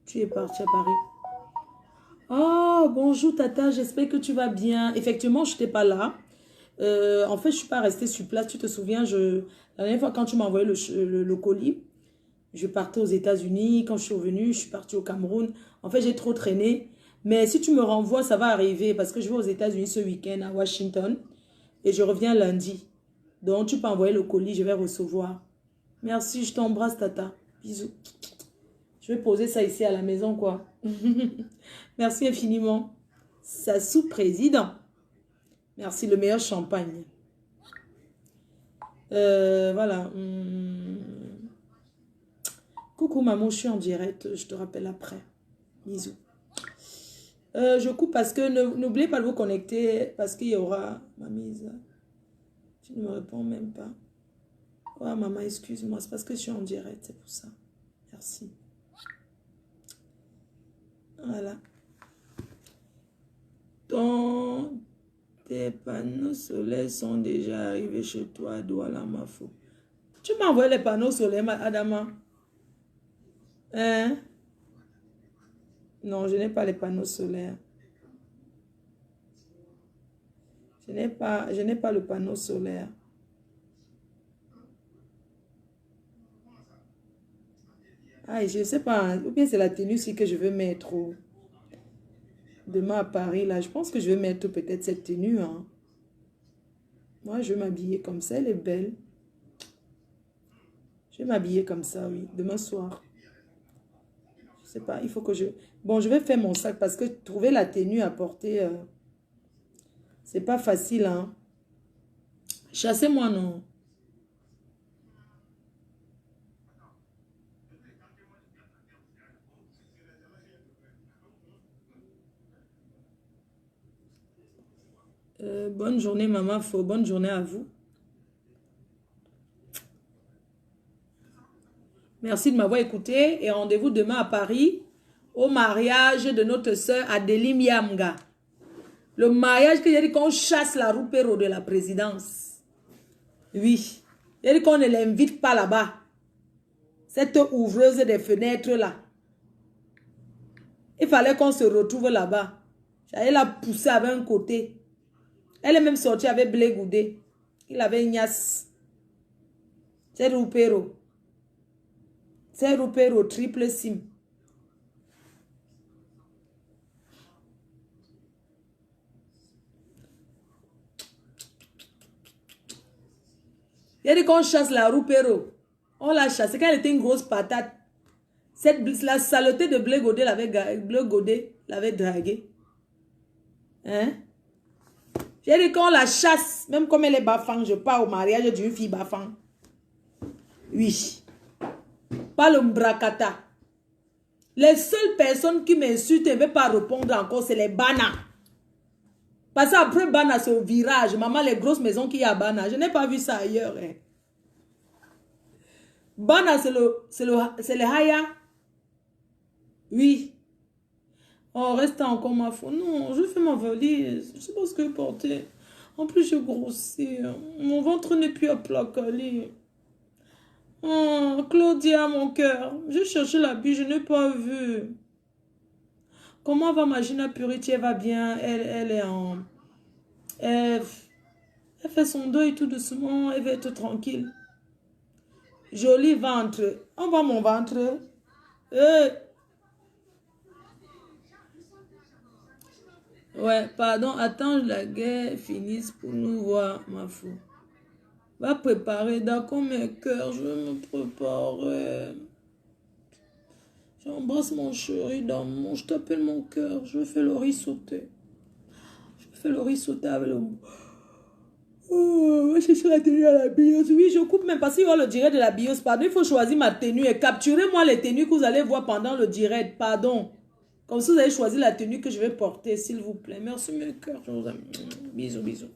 [SPEAKER 1] tu es parti à Paris. Oh, bonjour, Tata. J'espère que tu vas bien. Effectivement, je n'étais pas là. En fait, je ne suis pas restée sur place. Tu te souviens, la dernière fois, quand tu m'as envoyé le colis, je partais aux États-Unis. Quand je suis revenue, je suis partie au Cameroun. En fait, j'ai trop traîné. Mais si tu me renvoies, ça va arriver parce que je vais aux États-Unis ce week-end à Washington et je reviens lundi. Donc, tu peux envoyer le colis, je vais recevoir. Merci, je t'embrasse, Tata. Bisous. Je vais poser ça ici à la maison, quoi. Merci infiniment. Sassou président. Merci, le meilleur champagne. Voilà. Coucou, maman, je suis en direct. Je te rappelle après. Bisous. Je coupe parce que n'oubliez pas de vous connecter parce qu'il y aura ma mise. Tu ne me réponds même pas. Oh, maman, excuse-moi. C'est parce que je suis en direct. C'est pour ça. Merci. Voilà. Tes panneaux solaires sont déjà arrivés chez toi à Douala, Mafo. Tu m'as envoyé les panneaux solaires, Adama? Hein? Non, je n'ai pas les panneaux solaires. Je n'ai pas le panneau solaire. Ah, je ne sais pas. Ou bien c'est la tenue aussi que je veux mettre. Demain à Paris, là. Je pense que je vais mettre peut-être cette tenue. Hein. Moi, je vais m'habiller comme ça. Elle est belle. Je vais m'habiller comme ça, oui. Demain soir. Je sais pas. Il faut que je... Bon, je vais faire mon sac parce que trouver la tenue à porter... c'est pas facile, hein. Chassez-moi, non. Bonne journée, maman. Bonne journée à vous. Merci de m'avoir écouté et rendez-vous demain à Paris au mariage de notre sœur Adélie Miamga. Le mariage que j'ai dit qu'on chasse la roupéro de la présidence. Oui. J'ai dit qu'on ne l'invite pas là-bas. Cette ouvreuse des fenêtres là. Il fallait qu'on se retrouve là-bas. J'allais la pousser avec un côté. Elle est même sortie avec Blé Goudé. Il avait Ignace. C'est Roupero. C'est Roupero, triple sim. Il y a dit qu'on chasse la Roupero. On l'a chassée quand elle était une grosse patate. La saleté de Blé Goudé l'avait draguée. Hein? J'ai dit qu'on la chasse, même comme elle est bafang, je pars au mariage d'une fille bafang. Oui. Pas le bracata. Les seules personnes qui m'insultent et ne veulent pas répondre encore, c'est les Bana. Parce qu'après Bana, c'est au virage. Maman, les grosses maisons qu'il y a à Bana, je n'ai pas vu ça ailleurs. Hein. Bana, c'est le Haya. Oui. Oh, reste encore ma faute. Non, je fais ma valise. Je sais pas ce que je portais. En plus, je grossis. Mon ventre n'est plus à plat calé. Oh, Claudia, mon cœur. J'ai cherché la bille, je n'ai pas vu. Comment va ma Gina Purity? Elle va bien. Elle est en... Elle fait son deuil tout doucement. Elle va être tranquille. Joli ventre. On voit mon ventre. Ouais, pardon, attends la guerre finisse pour nous voir, ma fou. Va préparer, d'accord, mes cœurs, je vais me préparer. J'embrasse mon chéri dans mon... Je t'appelle mon cœur, je fais le riz sauté. Je fais le riz sauté avec le... Oh, je suis la tenue à la bios. Oui, je coupe même parce qu'il y aura le direct de la bios. Pardon, il faut choisir ma tenue et capturez-moi les tenues que vous allez voir pendant le direct. Pardon. Comme si vous avez choisi la tenue que je vais porter, s'il vous plaît. Merci, mes cœurs. Je vous aime. Bisous, bisous.